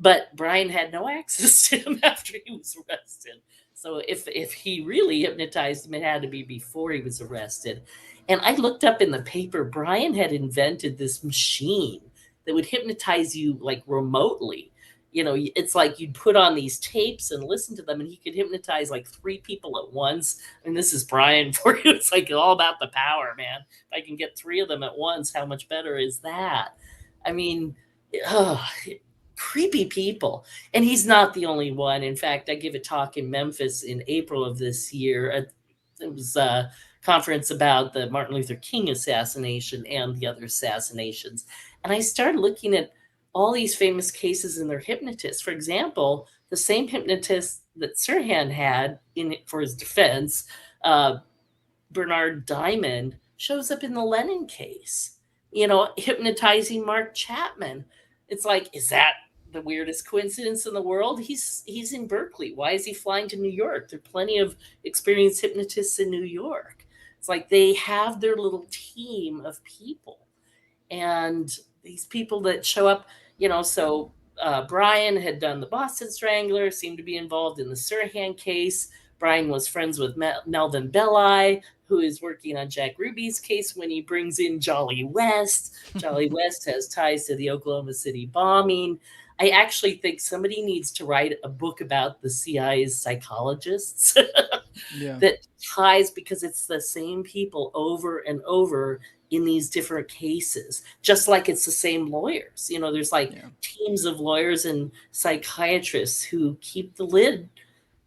S3: But Brian had no access to him after he was arrested. So if he really hypnotized him, it had to be before he was arrested. And I looked up in the paper, Brian had invented this machine that would hypnotize you like remotely. It's like you'd put on these tapes and listen to them, and he could hypnotize like 3 people at once. I mean, this is Brian for you. It's like all about the power, man. If I can get 3 of them at once, how much better is that? I mean, creepy people. And he's not the only one. In fact, I gave a talk in Memphis in April of this year. It was a conference about the Martin Luther King assassination and the other assassinations. And I started looking at all these famous cases and their hypnotists. For example, the same hypnotist that Sirhan had for his defense, Bernard Diamond, shows up in the Lennon case, hypnotizing Mark Chapman. It's like, is that the weirdest coincidence in the world? He's in Berkeley. Why is he flying to New York? There are plenty of experienced hypnotists in New York. It's like they have their little team of people. And these people that show up, so Brian had done the Boston Strangler, seemed to be involved in the Sirhan case. Brian was friends with Melvin Belli, who is working on Jack Ruby's case when he brings in Jolly West. Jolly West has ties to the Oklahoma City bombing. I actually think somebody needs to write a book about the CIA's psychologists that ties, because it's the same people over and over in these different cases, just like it's the same lawyers. There's teams of lawyers and psychiatrists who keep the lid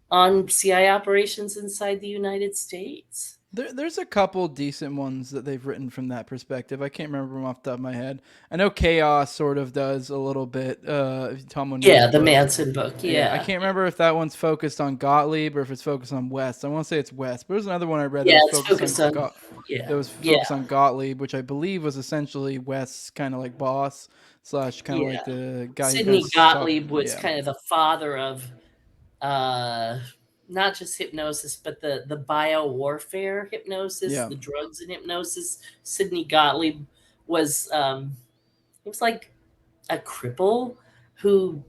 S3: on CIA operations inside the United States.
S2: There's a couple decent ones that they've written from that perspective. I can't remember them off the top of my head. I know Chaos sort of does a little bit. Tom O'Neill's
S3: the
S2: book.
S3: Manson book. Yeah.
S2: I can't remember if that one's focused on Gottlieb or if it's focused on West. I want to say it's West, but there's another one I read
S3: Yeah,
S2: that
S3: it's
S2: was focused on
S3: yeah.
S2: that was focused on Gottlieb, which I believe was essentially West's kind of like boss / kind of like the guy.
S3: Sidney Gottlieb was kind of the father of not just hypnosis, but the bio-warfare hypnosis, the drugs and hypnosis. Sidney Gottlieb was he was like a cripple who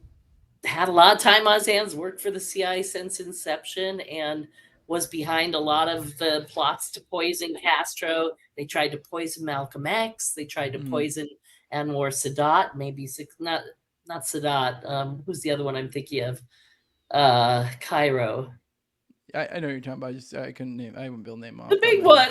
S3: had a lot of time on his hands, worked for the CIA since inception, and was behind a lot of the plots to poison Castro. They tried to poison Malcolm X. They tried to poison Anwar Sadat. Not Sadat. Who's the other one I'm thinking of? Cairo.
S2: I know what you're talking about. I couldn't name. I wouldn't be able to name off.
S3: The big one.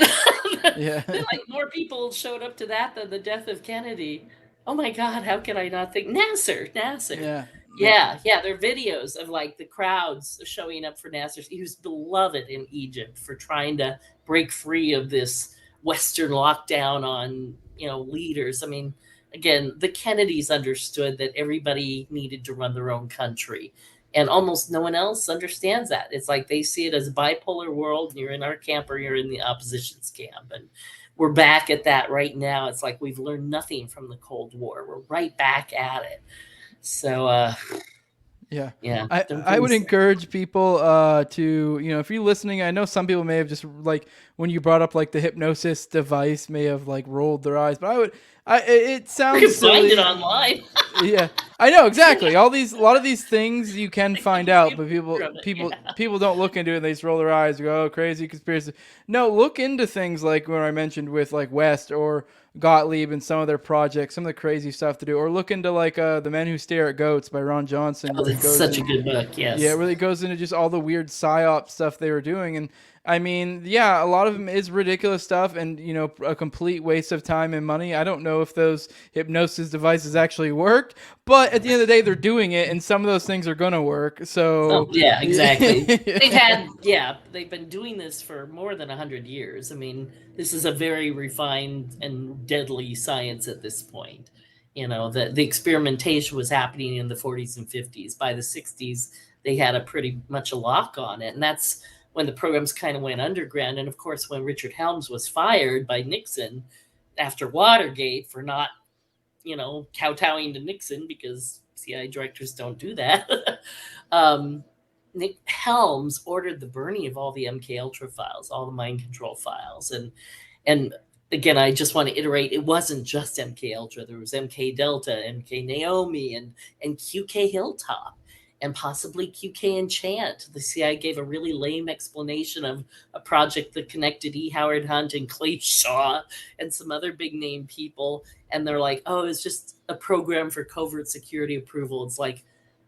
S2: Yeah.
S3: Like more people showed up to that than the death of Kennedy. Oh my God, how can I not think? Nasser. Yeah. There are videos of like the crowds showing up for Nasser. He was beloved in Egypt for trying to break free of this Western lockdown on, leaders. I mean, again, the Kennedys understood that everybody needed to run their own country. And almost no one else understands that. It's like they see it as a bipolar world. You're in our camp or you're in the opposition's camp. And we're back at that right now. It's like we've learned nothing from the Cold War. We're right back at it. So,
S2: I would encourage people to, if you're listening, I know some people may have just like when you brought up like the hypnosis device may have like rolled their eyes, but it sounds
S3: you can
S2: silly.
S3: find it online.
S2: Yeah, I know exactly. A lot of these things you can find out, but people don't look into it. And they just roll their eyes and go, "Oh, crazy conspiracy." No, look into things like what I mentioned with like West or Gottlieb and some of their projects, some of the crazy stuff to do, or look into like The Men Who Stare at Goats by Ron Johnson.
S3: That's such a good book. Yes.
S2: Yeah, it really goes into just all the weird psyop stuff they were doing. And I mean, a lot of them is ridiculous stuff and, a complete waste of time and money. I don't know if those hypnosis devices actually worked, but at the end of the day, they're doing it and some of those things are going to work. So
S3: yeah, exactly. They've been doing this for more than 100 years. I mean, this is a very refined and deadly science at this point. The experimentation was happening in the 40s and 50s. By the 60s, they had a pretty much a lock on it. And that's when the programs kind of went underground. And of course, when Richard Helms was fired by Nixon after Watergate for not, kowtowing to Nixon, because CIA directors don't do that. Nick Helms ordered the burning of all the MK Ultra files, all the mind control files, and again, I just want to iterate, it wasn't just MK Ultra. There was MK Delta, MK Naomi, and QK Hilltop, and possibly QK Enchant. The CIA gave a really lame explanation of a project that connected E. Howard Hunt and Clay Shaw and some other big name people. And they're like, oh, it's just a program for covert security approval. It's like,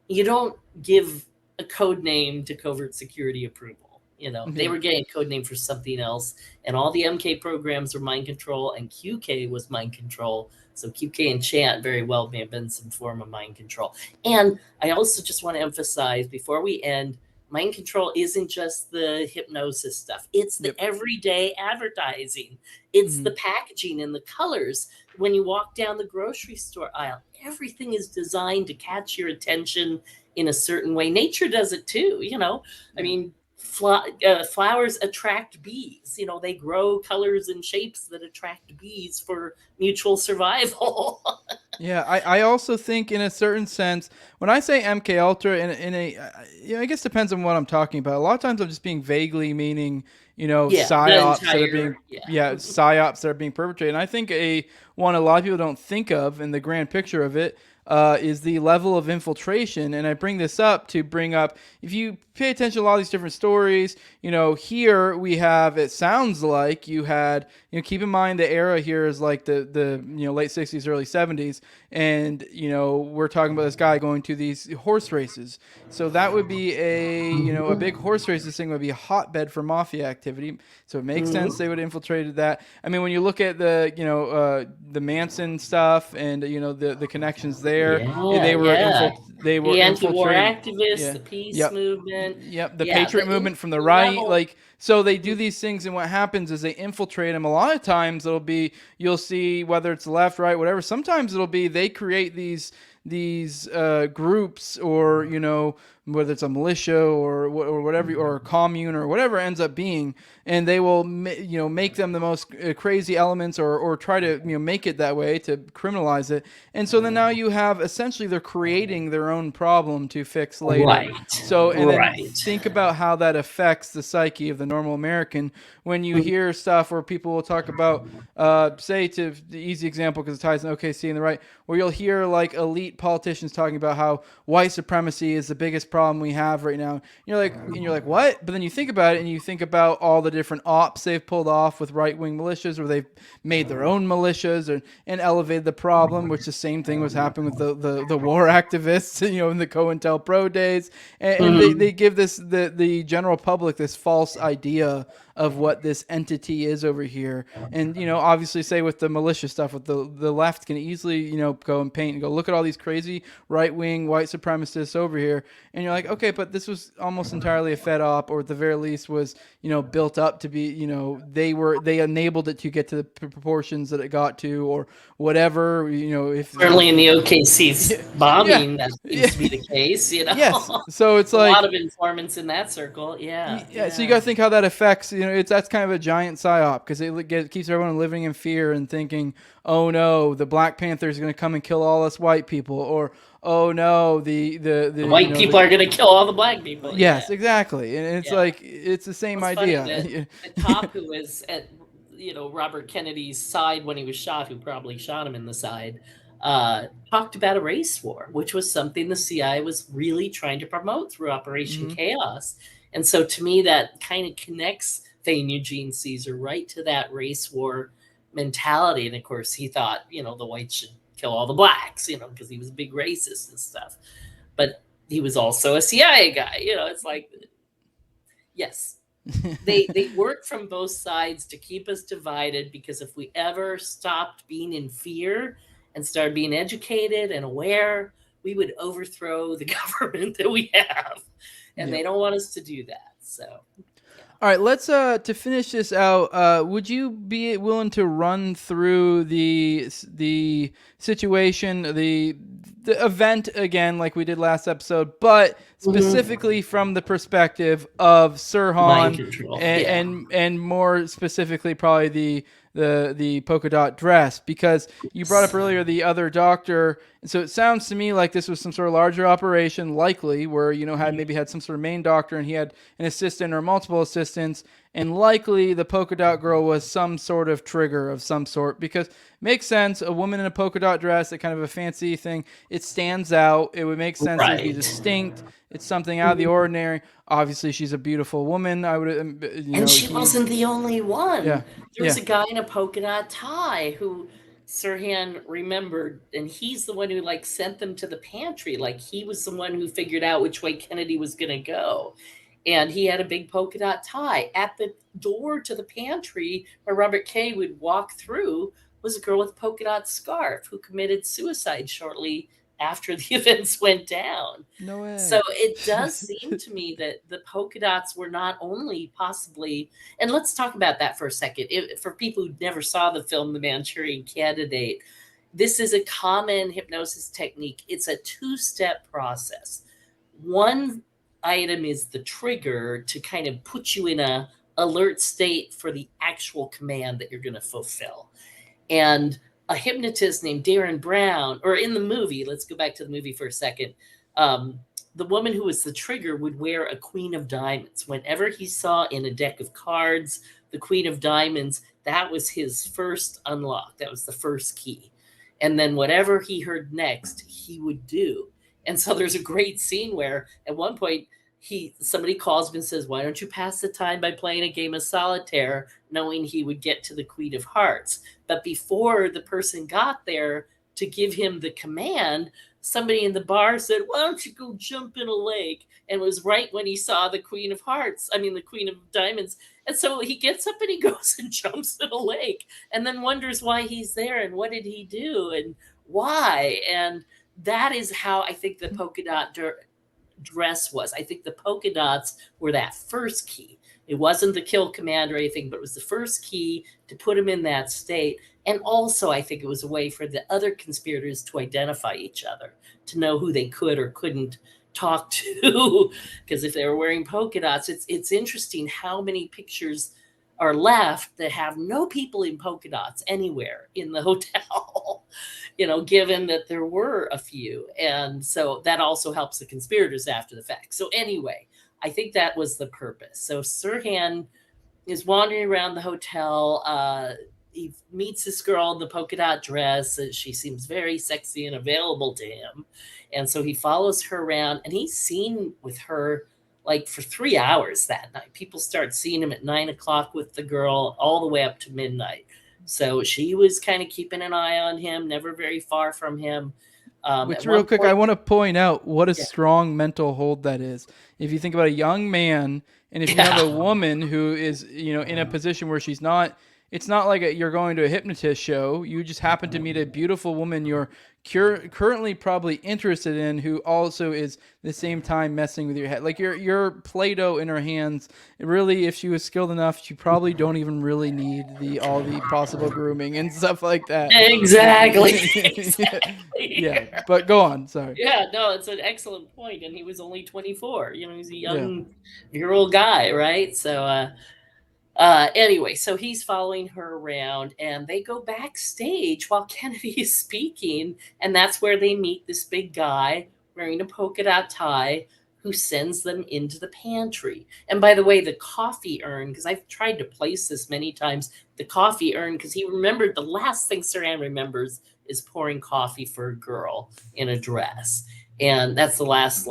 S3: you don't give a code name to covert security approval. You know, they were getting a code name for something else. And all the MK programs were mind control, and QK was mind control. So QK Enchant very well may have been some form of mind control. And I also just want to emphasize before we end, mind control isn't just the hypnosis stuff. It's the everyday advertising. It's the packaging and the colors. When you walk down the grocery store aisle, everything is designed to catch your attention in a certain way. Nature does it too, you know. I mean, flowers attract bees. You know, they grow colors and shapes that attract bees for mutual survival.
S2: Yeah, I also think in a certain sense, when I say MK Ultra, I guess depends on what I'm talking about. A lot of times I'm just being vaguely meaning, psyops that are being, psyops that are being perpetrated. And I think one a lot of people don't think of in the grand picture of it is the level of infiltration. And I bring this up to bring up, if you pay attention to a lot of these different stories, here we have, it sounds like you had, keep in mind the era here is like the late 60s, early 70s. And, we're talking about this guy going to these horse races. So that would be a big horse race. This thing would be a hotbed for mafia activity. So it makes sense they would have infiltrated that. I mean, when you look at the Manson stuff and, the connections there, they were
S3: the anti-war
S2: infiltrating.
S3: activists, the peace movement.
S2: The Patriot movement from the right. So they do these things, and what happens is they infiltrate them. A lot of times you'll see whether it's left, right, whatever. Sometimes it'll be they create these groups, or whether it's a militia or whatever, or a commune or whatever it ends up being, and they will make them the most crazy elements, or try to make it that way to criminalize it. And so then now you have essentially they're creating their own problem to fix later.
S3: Right.
S2: So then think about how that affects the psyche of the normal American when you hear stuff where people will talk about, say, to the easy example because it ties in OKC and the right, where you'll hear like elite politicians talking about how white supremacy is the biggest problem we have right now. You're like, what? But then you think about it, and you think about all the different ops they've pulled off with right-wing militias, where they've made their own militias and elevated the problem, which the same thing was happening with the war activists, in the COINTELPRO days. And they give the general public this false idea of what this entity is over here. And, obviously say with the militia stuff, with the left can easily, go and paint and go, look at all these crazy right-wing white supremacists over here. And you're like, okay, but this was almost entirely a fed op, or at the very least was, built up to be, they enabled it to get to the proportions that it got to, or whatever, if
S3: certainly in the OKC's bombing, that seems to be the case,
S2: Yes. So it's
S3: a
S2: like
S3: lot of informants in that circle.
S2: So you got to think how that affects, that's kind of a giant psyop, because it keeps everyone living in fear and thinking, oh no, the Black Panther is going to come and kill all us white people, or oh no, the
S3: white people are going to kill all the black people.
S2: Yes, exactly. And it's like, it's the same idea.
S3: The cop who was at Robert Kennedy's side when he was shot, who probably shot him in the side, talked about a race war, which was something the CIA was really trying to promote through Operation Chaos. And so to me, that kind of connects Thane Eugene Caesar right to that race war mentality. And of course, he thought, the whites should kill all the blacks, because he was a big racist and stuff. But he was also a CIA guy. It's like, yes, they work from both sides to keep us divided, because if we ever stopped being in fear and started being educated and aware, we would overthrow the government that we have. And they don't want us to do that. So,
S2: all right, let's to finish this out. Would you be willing to run through the situation, the the event again, like we did last episode, but specifically from the perspective of
S3: Mind
S2: Sirhan,
S3: control.
S2: and more specifically probably the polka dot dress, because you brought up earlier the other doctor. So it sounds to me like this was some sort of larger operation, likely where had some sort of main doctor and he had an assistant or multiple assistants, and likely the polka dot girl was some sort of trigger of some sort, because makes sense, a woman in a polka dot dress, that kind of a fancy thing, it stands out. It would make sense it would be
S3: Right.
S2: distinct. It's something out of the ordinary. Obviously, she's a beautiful woman. I would,
S3: And she wasn't the only one.
S2: Yeah,
S3: There was
S2: yeah.
S3: a guy in a polka dot tie who Sirhan remembered, and he's the one who like sent them to the pantry. Like he was the one who figured out which way Kennedy was going to go. And he had a big polka dot tie. At the door to the pantry where Robert K would walk through was a girl with a polka dot scarf who committed suicide shortly after the events went down.
S2: No way.
S3: So it does seem to me that the polka dots were not only possibly, and let's talk about that for a second. For people who never saw the film The Manchurian Candidate, this is a common hypnosis technique. It's a two-step process. One item is the trigger to kind of put you in a alert state for the actual command that you're going to fulfill. And a hypnotist named Darren Brown, or in the movie, let's go back to the movie for a second. The woman who was the trigger would wear a queen of diamonds. Whenever he saw in a deck of cards the queen of diamonds, that was his first unlock. That was the first key. And then whatever he heard next, he would do. And so there's a great scene where at one point somebody calls him and says, "Why don't you pass the time by playing a game of solitaire?" knowing he would get to the Queen of Hearts. But before the person got there to give him the command, somebody in the bar said, "Why don't you go jump in a lake?" And it was right when he saw the Queen of Hearts, the Queen of Diamonds. And so he gets up and he goes and jumps in a lake and then wonders why he's there and what did he do and why. And that is how I think the polka dot dress was. I think the polka dots were that first key. It wasn't the kill command or anything, but it was the first key to put him in that state. And also, I think it was a way for the other conspirators to identify each other, to know who they could or couldn't talk to. Because if they were wearing polka dots, it's interesting how many pictures are left that have no people in polka dots anywhere in the hotel, given that there were a few. And so that also helps the conspirators after the fact. So anyway, I think that was the purpose. So Sirhan is wandering around the hotel. He meets this girl in the polka dot dress. She seems very sexy and available to him. And so he follows her around and he's seen with her like for 3 hours that night. People start seeing him at 9 o'clock with the girl all the way up to midnight. So she was kind of keeping an eye on him, never very far from him.
S2: Which, real quick, I want to point out what a strong mental hold that is. If you think about a young man, and if you have a woman who is, in a position where she's not, it's not like you're going to a hypnotist show. You just happen to meet a beautiful woman you're currently probably interested in, who also is at the same time messing with your head. Like your Play-Doh in her hands. Really, if she was skilled enough, she probably don't even really need all the possible grooming and stuff like that.
S3: Exactly.
S2: Yeah, but go on. Sorry.
S3: Yeah, no, it's an excellent point. And he was only 24. He's a young-year-old guy, right? So, anyway, so he's following her around and they go backstage while Kennedy is speaking. And that's where they meet this big guy wearing a polka dot tie who sends them into the pantry. And by the way, the coffee urn, because I've tried to place this many times, the coffee urn, because he remembered the last thing Sirhan remembers is pouring coffee for a girl in a dress. And that's the last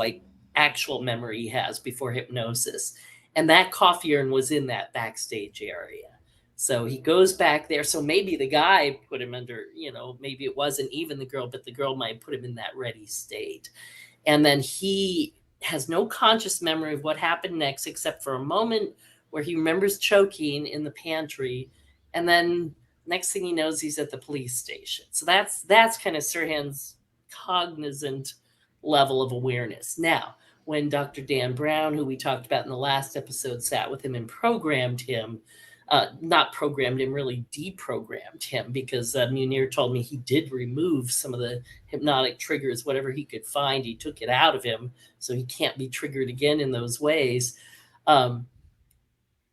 S3: actual memory he has before hypnosis. And that coffee urn was in that backstage area. So he goes back there. So maybe the guy put him under, maybe it wasn't even the girl, but the girl might put him in that ready state. And then he has no conscious memory of what happened next, except for a moment where he remembers choking in the pantry. And then next thing he knows, he's at the police station. So that's kind of Sirhan's cognizant level of awareness. Now, when Dr. Dan Brown, who we talked about in the last episode, sat with him and programmed him, not programmed him, really deprogrammed him, because Munir told me he did remove some of the hypnotic triggers, whatever he could find, he took it out of him, so he can't be triggered again in those ways.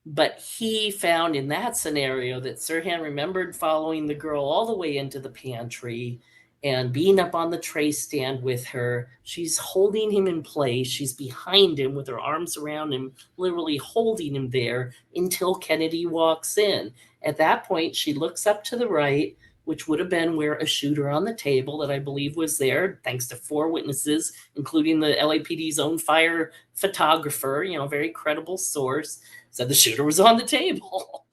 S3: But he found in that scenario that Sirhan remembered following the girl all the way into the pantry and being up on the tray stand with her. She's holding him in place. She's behind him with her arms around him, literally holding him there until Kennedy walks in. At that point, she looks up to the right, which would have been where a shooter on the table that I believe was there, thanks to 4 witnesses, including the LAPD's own fire photographer, very credible source, said the shooter was on the table.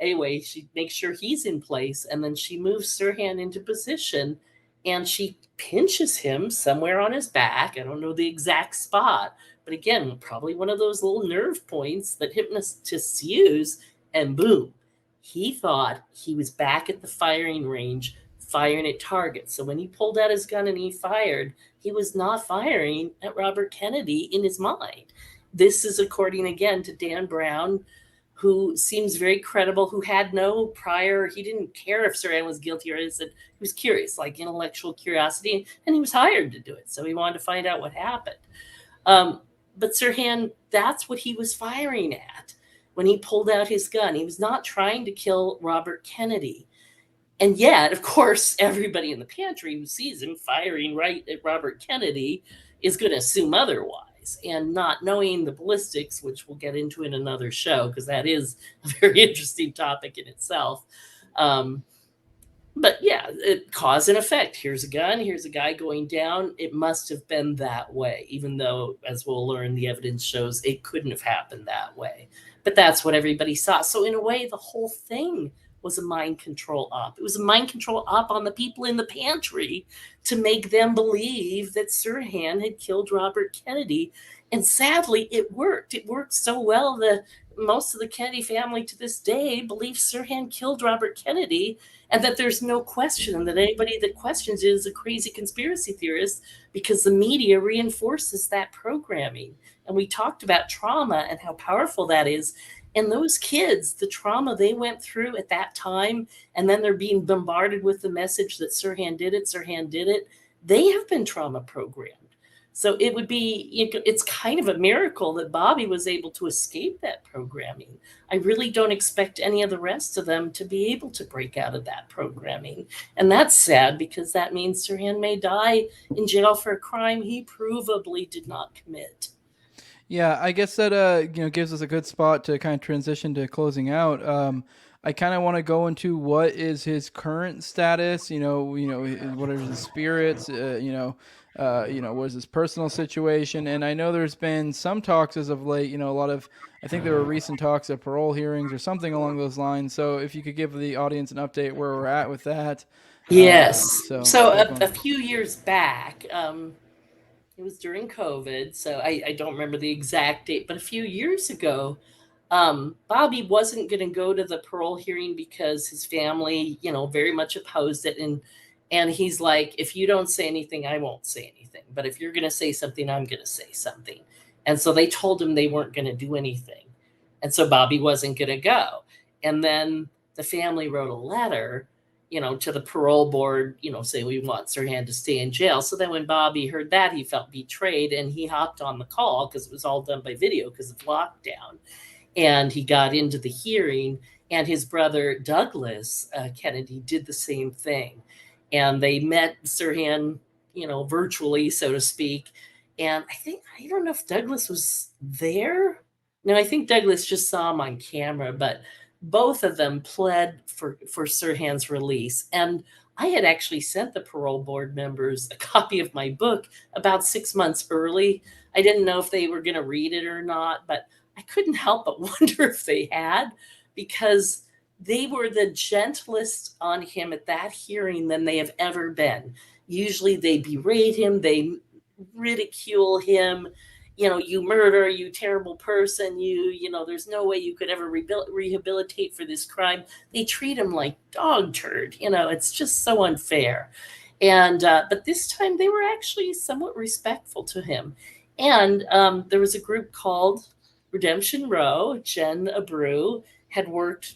S3: Anyway, she makes sure he's in place, and then she moves Sirhan into position, and she pinches him somewhere on his back. I don't know the exact spot, but again, probably one of those little nerve points that hypnotists use, and boom, he thought he was back at the firing range firing at targets. So when he pulled out his gun and he fired, he was not firing at Robert Kennedy in his mind. This is according again to Dan Brown, who seems very credible, who had no prior, he didn't care if Sirhan was guilty or innocent. He was curious, like intellectual curiosity, and he was hired to do it. So he wanted to find out what happened. But Sirhan, that's what he was firing at when he pulled out his gun. He was not trying to kill Robert Kennedy. And yet, of course, everybody in the pantry who sees him firing right at Robert Kennedy is going to assume otherwise. And not knowing the ballistics, which we'll get into in another show, because that is a very interesting topic in itself. But yeah, cause and effect. Here's a gun, here's a guy going down. It must have been that way, even though, as we'll learn, the evidence shows it couldn't have happened that way. But that's what everybody saw. So in a way, the whole thing was a mind control op. It was a mind control op on the people in the pantry to make them believe that Sirhan had killed Robert Kennedy. And sadly, it worked. It worked so well that most of the Kennedy family to this day believes Sirhan killed Robert Kennedy, and that there's no question that anybody that questions it is a crazy conspiracy theorist, because the media reinforces that programming. And we talked about trauma and how powerful that is. And those kids, the trauma they went through at that time, and then they're being bombarded with the message that Sirhan did it, they have been trauma programmed. So it would be, it's kind of a miracle that Bobby was able to escape that programming. I really don't expect any of the rest of them to be able to break out of that programming. And that's sad, because that means Sirhan may die in jail for a crime he provably did not commit.
S2: Yeah, I guess that gives us a good spot to kind of transition to closing out. I kind of want to go into what is his current status. What are his spirits? What is his personal situation? And I know there's been some talks as of late. A lot of, I think there were recent talks of parole hearings or something along those lines. So if you could give the audience an update where we're at with that.
S3: Yes. So
S2: a
S3: few years back. It was during COVID, so I don't remember the exact date, but a few years ago, Bobby wasn't going to go to the parole hearing because his family, very much opposed it. And he's like, if you don't say anything, I won't say anything. But if you're going to say something, I'm going to say something. And so they told him they weren't going to do anything. And so Bobby wasn't going to go. And then the family wrote a letter to the parole board, say we want Sirhan to stay in jail. So then when Bobby heard that, he felt betrayed, and he hopped on the call, because it was all done by video because of lockdown. And he got into the hearing, and his brother Douglas Kennedy did the same thing. And they met Sirhan, virtually, so to speak. And I don't know if Douglas was there. No, I think Douglas just saw him on camera, but both of them pled for Sirhan's release. And I had actually sent the parole board members a copy of my book about 6 months early. I didn't know if they were going to read it or not, but I couldn't help but wonder if they had, because they were the gentlest on him at that hearing than they have ever been. Usually they berate him, they ridicule him. You murder, you terrible person, there's no way you could ever rehabilitate for this crime. They treat him like dog turd. It's just so unfair. And but this time they were actually somewhat respectful to him. And there was a group called Redemption Row. Jen Abreu had worked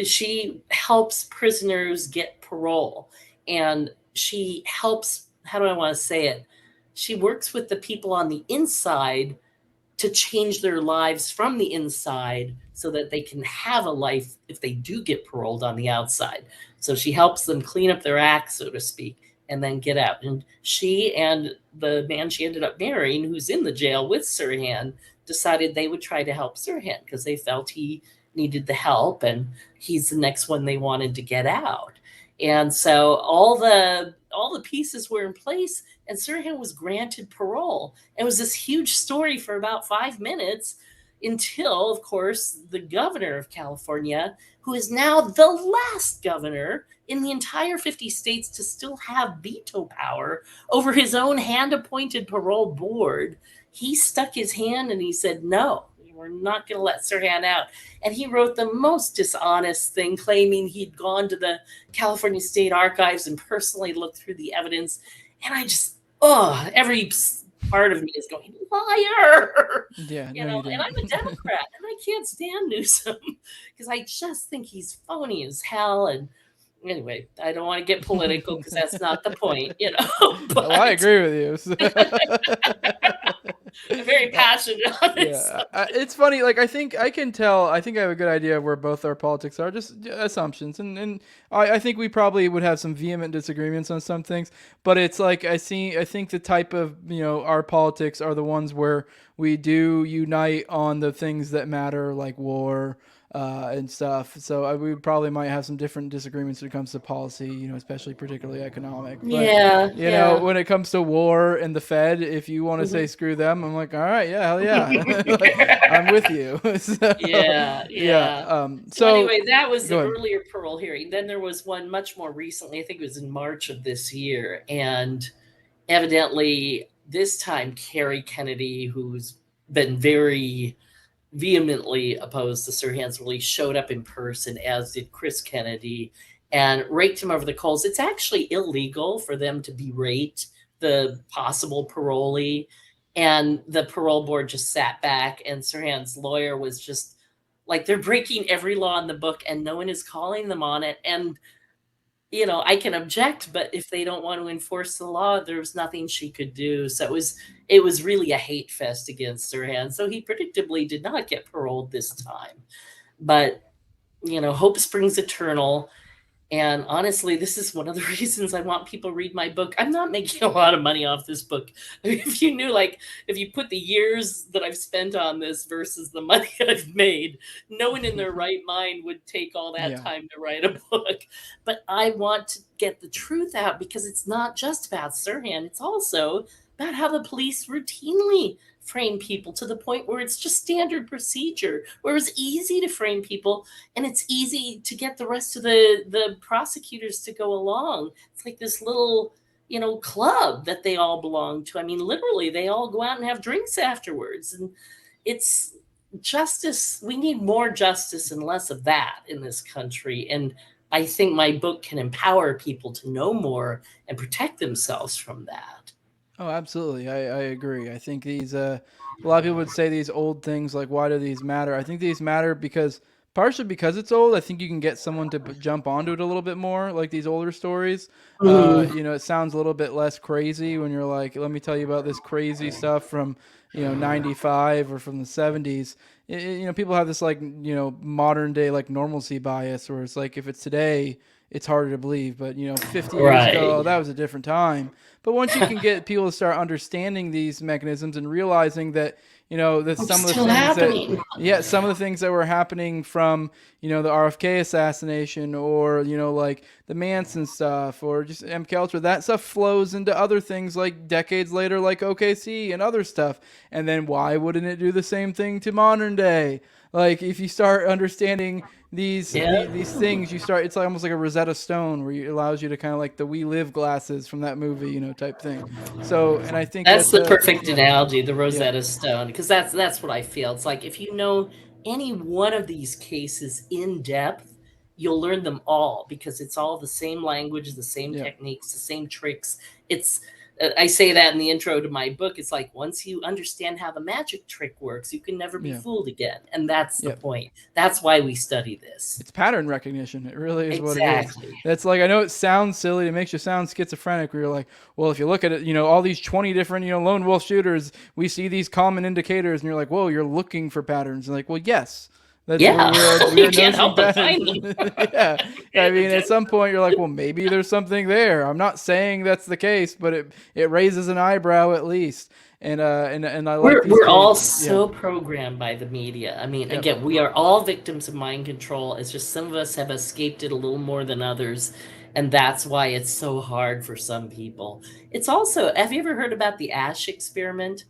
S3: she helps prisoners get parole, and she helps, how do I want to say it? She works with the people on the inside to change their lives from the inside so that they can have a life if they do get paroled on the outside. So she helps them clean up their act, so to speak, and then get out. And she and the man she ended up marrying, who's in the jail with Sirhan, decided they would try to help Sirhan because they felt he needed the help and he's the next one they wanted to get out. And so all the pieces were in place, and Sirhan was granted parole. It was this huge story for about 5 minutes until, of course, the governor of California, who is now the last governor in the entire 50 states to still have veto power over his own hand appointed parole board, he stuck his hand and he said, no, we're not going to let Sirhan out. And he wrote the most dishonest thing, claiming he'd gone to the California State Archives and personally looked through the evidence. And I just, every part of me is going, liar.
S2: Yeah,
S3: You
S2: no,
S3: know,
S2: you
S3: and
S2: didn't.
S3: I'm a Democrat and I can't stand Newsom because I just think he's phony as hell. And anyway, I don't want to get political because that's not the point, you know.
S2: Well, I
S3: But
S2: agree with you.
S3: I'm very passionate on this
S2: Yeah,
S3: subject.
S2: it's funny. Like I think I can tell. I think I have a good idea of where both our politics are. Just assumptions, and I think we probably would have some vehement disagreements on some things. But it's like I see. I think the type of our politics are the ones where we do unite on the things that matter, like war. And stuff. So we probably might have some different disagreements when it comes to policy, especially particularly economic. But
S3: Yeah, yeah.
S2: when it comes to war and the Fed, if you want to say
S3: Mhm.
S2: screw them, I'm like, all right, yeah, hell yeah, like, I'm with you. So,
S3: Yeah,
S2: yeah.
S3: yeah. So
S2: So
S3: anyway, that was
S2: go
S3: the
S2: ahead.
S3: earlier parole hearing. Then there was one much more recently. I think it was in March of this year, and evidently this time Kerry Kennedy, who's been very vehemently opposed to Sirhan's release, showed up in person, as did Chris Kennedy, and raked him over the coals. It's actually illegal for them to berate the possible parolee. And the parole board just sat back, and Sirhan's lawyer was just like, they're breaking every law in the book, and no one is calling them on it. And I can object, but if they don't want to enforce the law, there's nothing she could do. So it was really a hate fest against Sirhan. So he predictably did not get paroled this time. But hope springs eternal. And honestly, this is one of the reasons I want people to read my book. I'm not making a lot of money off this book. I mean, if you knew, like, if you put the years that I've spent on this versus the money I've made, no one in their right mind would take all that
S2: Yeah.
S3: time to write a book. But I want to get the truth out because it's not just about Sirhan. It's also about how the police routinely frame people to the point where it's just standard procedure, where it's easy to frame people and it's easy to get the rest of the prosecutors to go along. It's like this little club that they all belong to. I mean, literally, they all go out and have drinks afterwards. And it's justice. We need more justice and less of that in this country. And I think my book can empower people to know more and protect themselves from that.
S2: Oh, absolutely. I agree. I think these, a lot of people would say these old things like, why do these matter? I think these matter because, partially because it's old, I think you can get someone to jump onto it a little bit more, like these older stories.
S3: Mm.
S2: It sounds a little bit less crazy when you're like, let me tell you about this crazy stuff from, 95 or from the 70s. People have this like, modern day like normalcy bias where it's like, if it's today, it's harder to believe. But, 50 years
S3: Right.
S2: ago, oh, that was a different time. But once you can get people to start understanding these mechanisms and realizing that, that
S3: It's
S2: some of the
S3: still
S2: things that,
S3: happening.
S2: yeah, some of the things that were happening from, the RFK assassination or, like the Manson stuff or just MK Ultra, that stuff flows into other things like decades later, like OKC and other stuff. And then why wouldn't it do the same thing to modern day? Like if you start understanding
S3: Yeah.
S2: these things, you start. It's like almost like a Rosetta Stone, where it allows you to kind of like the We Live glasses from that movie, type thing. So, and I think
S3: That's
S2: that's
S3: the perfect analogy, the
S2: yeah,
S3: Rosetta Stone, because that's what I feel. It's like if you know any one of these cases in depth, you'll learn them all because it's all the same language, the same
S2: yeah.
S3: techniques, the same tricks. It's I say that in the intro to my book. It's like, once you understand how the magic trick works, you can never be
S2: Yeah.
S3: fooled again. And that's the
S2: Yep.
S3: point. That's why we study this.
S2: It's pattern recognition. It really is what it is.
S3: Exactly.
S2: That's like, I know it sounds silly. It makes you sound schizophrenic where you're like, well, if you look at it, all these 20 different, lone wolf shooters, we see these common indicators, and you're like, whoa, you're looking for patterns. And like, well, yes. That's
S3: Yeah.
S2: we
S3: You
S2: are
S3: can't
S2: noticing
S3: help but
S2: patterns.
S3: find them.
S2: Yeah. I mean, at some point you're like, well, maybe there's something there. I'm not saying that's the case, but it raises an eyebrow at least. And I like these
S3: We're all
S2: tapes. Yeah.
S3: so programmed by the media. I mean,
S2: Yep.
S3: again, we are all victims of mind control. It's just some of us have escaped it a little more than others, and that's why it's so hard for some people. It's also, have you ever heard about the Ash experiment?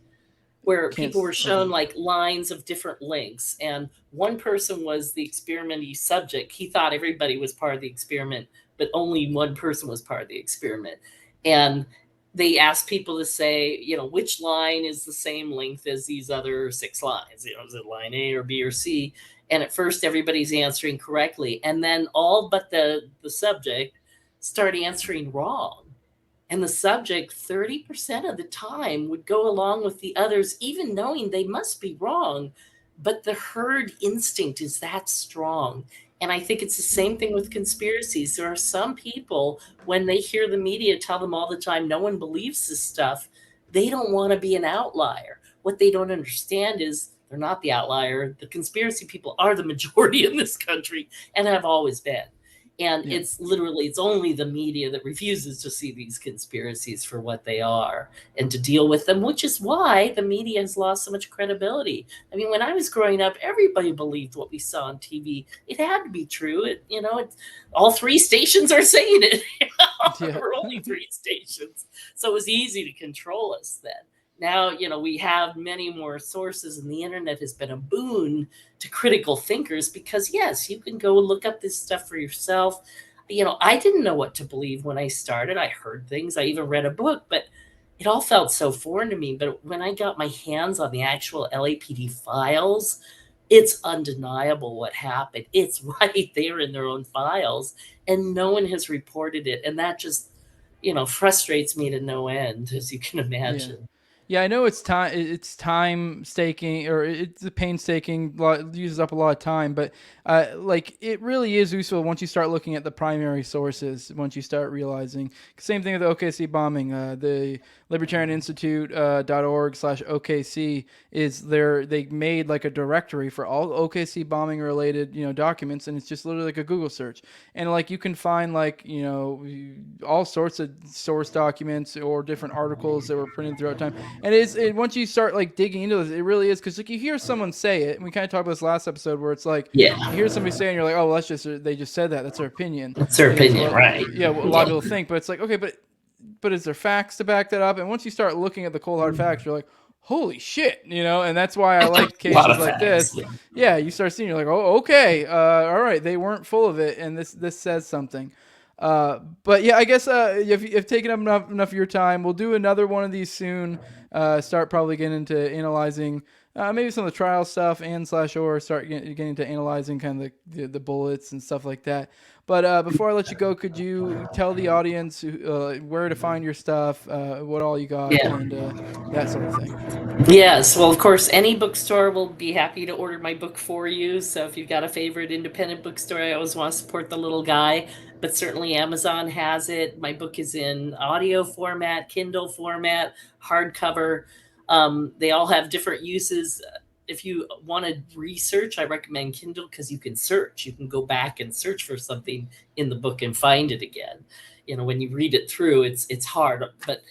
S3: Where
S2: Can't.
S3: people were shown
S2: Okay.
S3: like lines of different lengths, and one person was the experimentee subject. He thought everybody was part of the experiment, but only one person was part of the experiment. And they asked people to say, which line is the same length as these other 6 lines? Is it line A or B or C? And at first everybody's answering correctly, and then all but the subject start answering wrong. And the subject, 30% of the time, would go along with the others, even knowing they must be wrong. But the herd instinct is that strong. And I think it's the same thing with conspiracies. There are some people, when they hear the media tell them all the time, no one believes this stuff, they don't want to be an outlier. What they don't understand is they're not the outlier. The conspiracy people are the majority in this country and have always been. And
S2: Yeah.
S3: it's only the media that refuses to see these conspiracies for what they are and to deal with them, which is why the media has lost so much credibility. I mean, when I was growing up, everybody believed what we saw on TV. It had to be true. All 3 stations are saying it.
S2: Yeah.
S3: There were only 3 stations. So it was easy to control us then. Now, we have many more sources, and the internet has been a boon to critical thinkers because, yes, you can go look up this stuff for yourself. I didn't know what to believe when I started. I heard things, I even read a book, but it all felt so foreign to me. But when I got my hands on the actual LAPD files, it's undeniable what happened. It's right there in their own files, and no one has reported it. And that just, frustrates me to no end, as you can
S2: Yeah.
S3: imagine.
S2: Yeah, I know it's time. It's time staking, or it's a painstaking. Uses up a lot of time, but like it really is useful once you start looking at the primary sources. Once you start realizing, same thing with the OKC bombing. The Libertarian Institute .org/OKC is there. They made like a directory for all OKC bombing related documents, and it's just literally like a Google search, and like you can find like all sorts of source documents or different articles that were printed throughout time. And once you start like digging into this, it really is, because like you hear someone say it, and we kind of talked about this last episode where it's like
S3: Yeah,
S2: you hear somebody say, and you're like, oh, well, they just said that. That's their opinion.
S3: it's their
S2: Because
S3: opinion, right?
S2: yeah, what a lot of people think, but it's like, okay, but is there facts to back that up? And once you start looking at the cold hard facts, you're like, holy shit, and that's why I like
S3: A lot
S2: cases
S3: of
S2: like
S3: facts.
S2: this. Yeah, you start seeing, you're like, oh, okay, all right, they weren't full of it, and this says something. But yeah, I guess if taken up enough of your time, we'll do another one of these soon. Start probably getting into analyzing maybe some of the trial stuff and/or start getting into analyzing kind of the bullets and stuff like that. But before I let you go, could you tell the audience where to find your stuff, what all you got,
S3: Yeah.
S2: and that sort of thing?
S3: Yes, well, of course, any bookstore will be happy to order my book for you. So if you've got a favorite independent bookstore, I always want to support the little guy. But certainly Amazon has it. My book is in audio format, Kindle format, hardcover. They all have different uses. If you want to research, I recommend Kindle because you can search. You can go back and search for something in the book and find it again. When you read it through, it's hard, but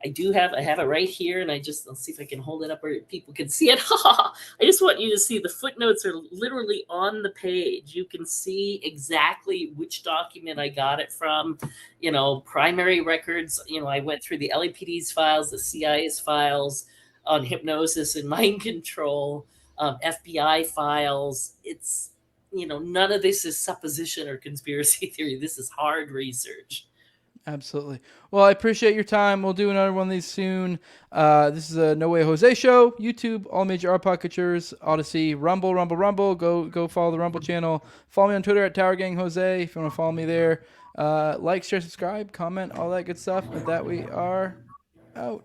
S3: I have it right here, and I'll see if I can hold it up where people can see it. I just want you to see the footnotes are literally on the page. You can see exactly which document I got it from, primary records. I went through the LAPD's files, the CIA's files on hypnosis and mind control, FBI files. It's, none of this is supposition or conspiracy theory. This is hard research.
S2: Absolutely. Well, I appreciate your time. We'll do another one of these soon. This is a No Way Jose show. YouTube, all major art podcatchers, Odyssey, Rumble. Go follow the Rumble channel. Follow me on Twitter at TowerGangJose if you want to follow me there. Like, share, subscribe, comment, all that good stuff. With that, we are Ouch.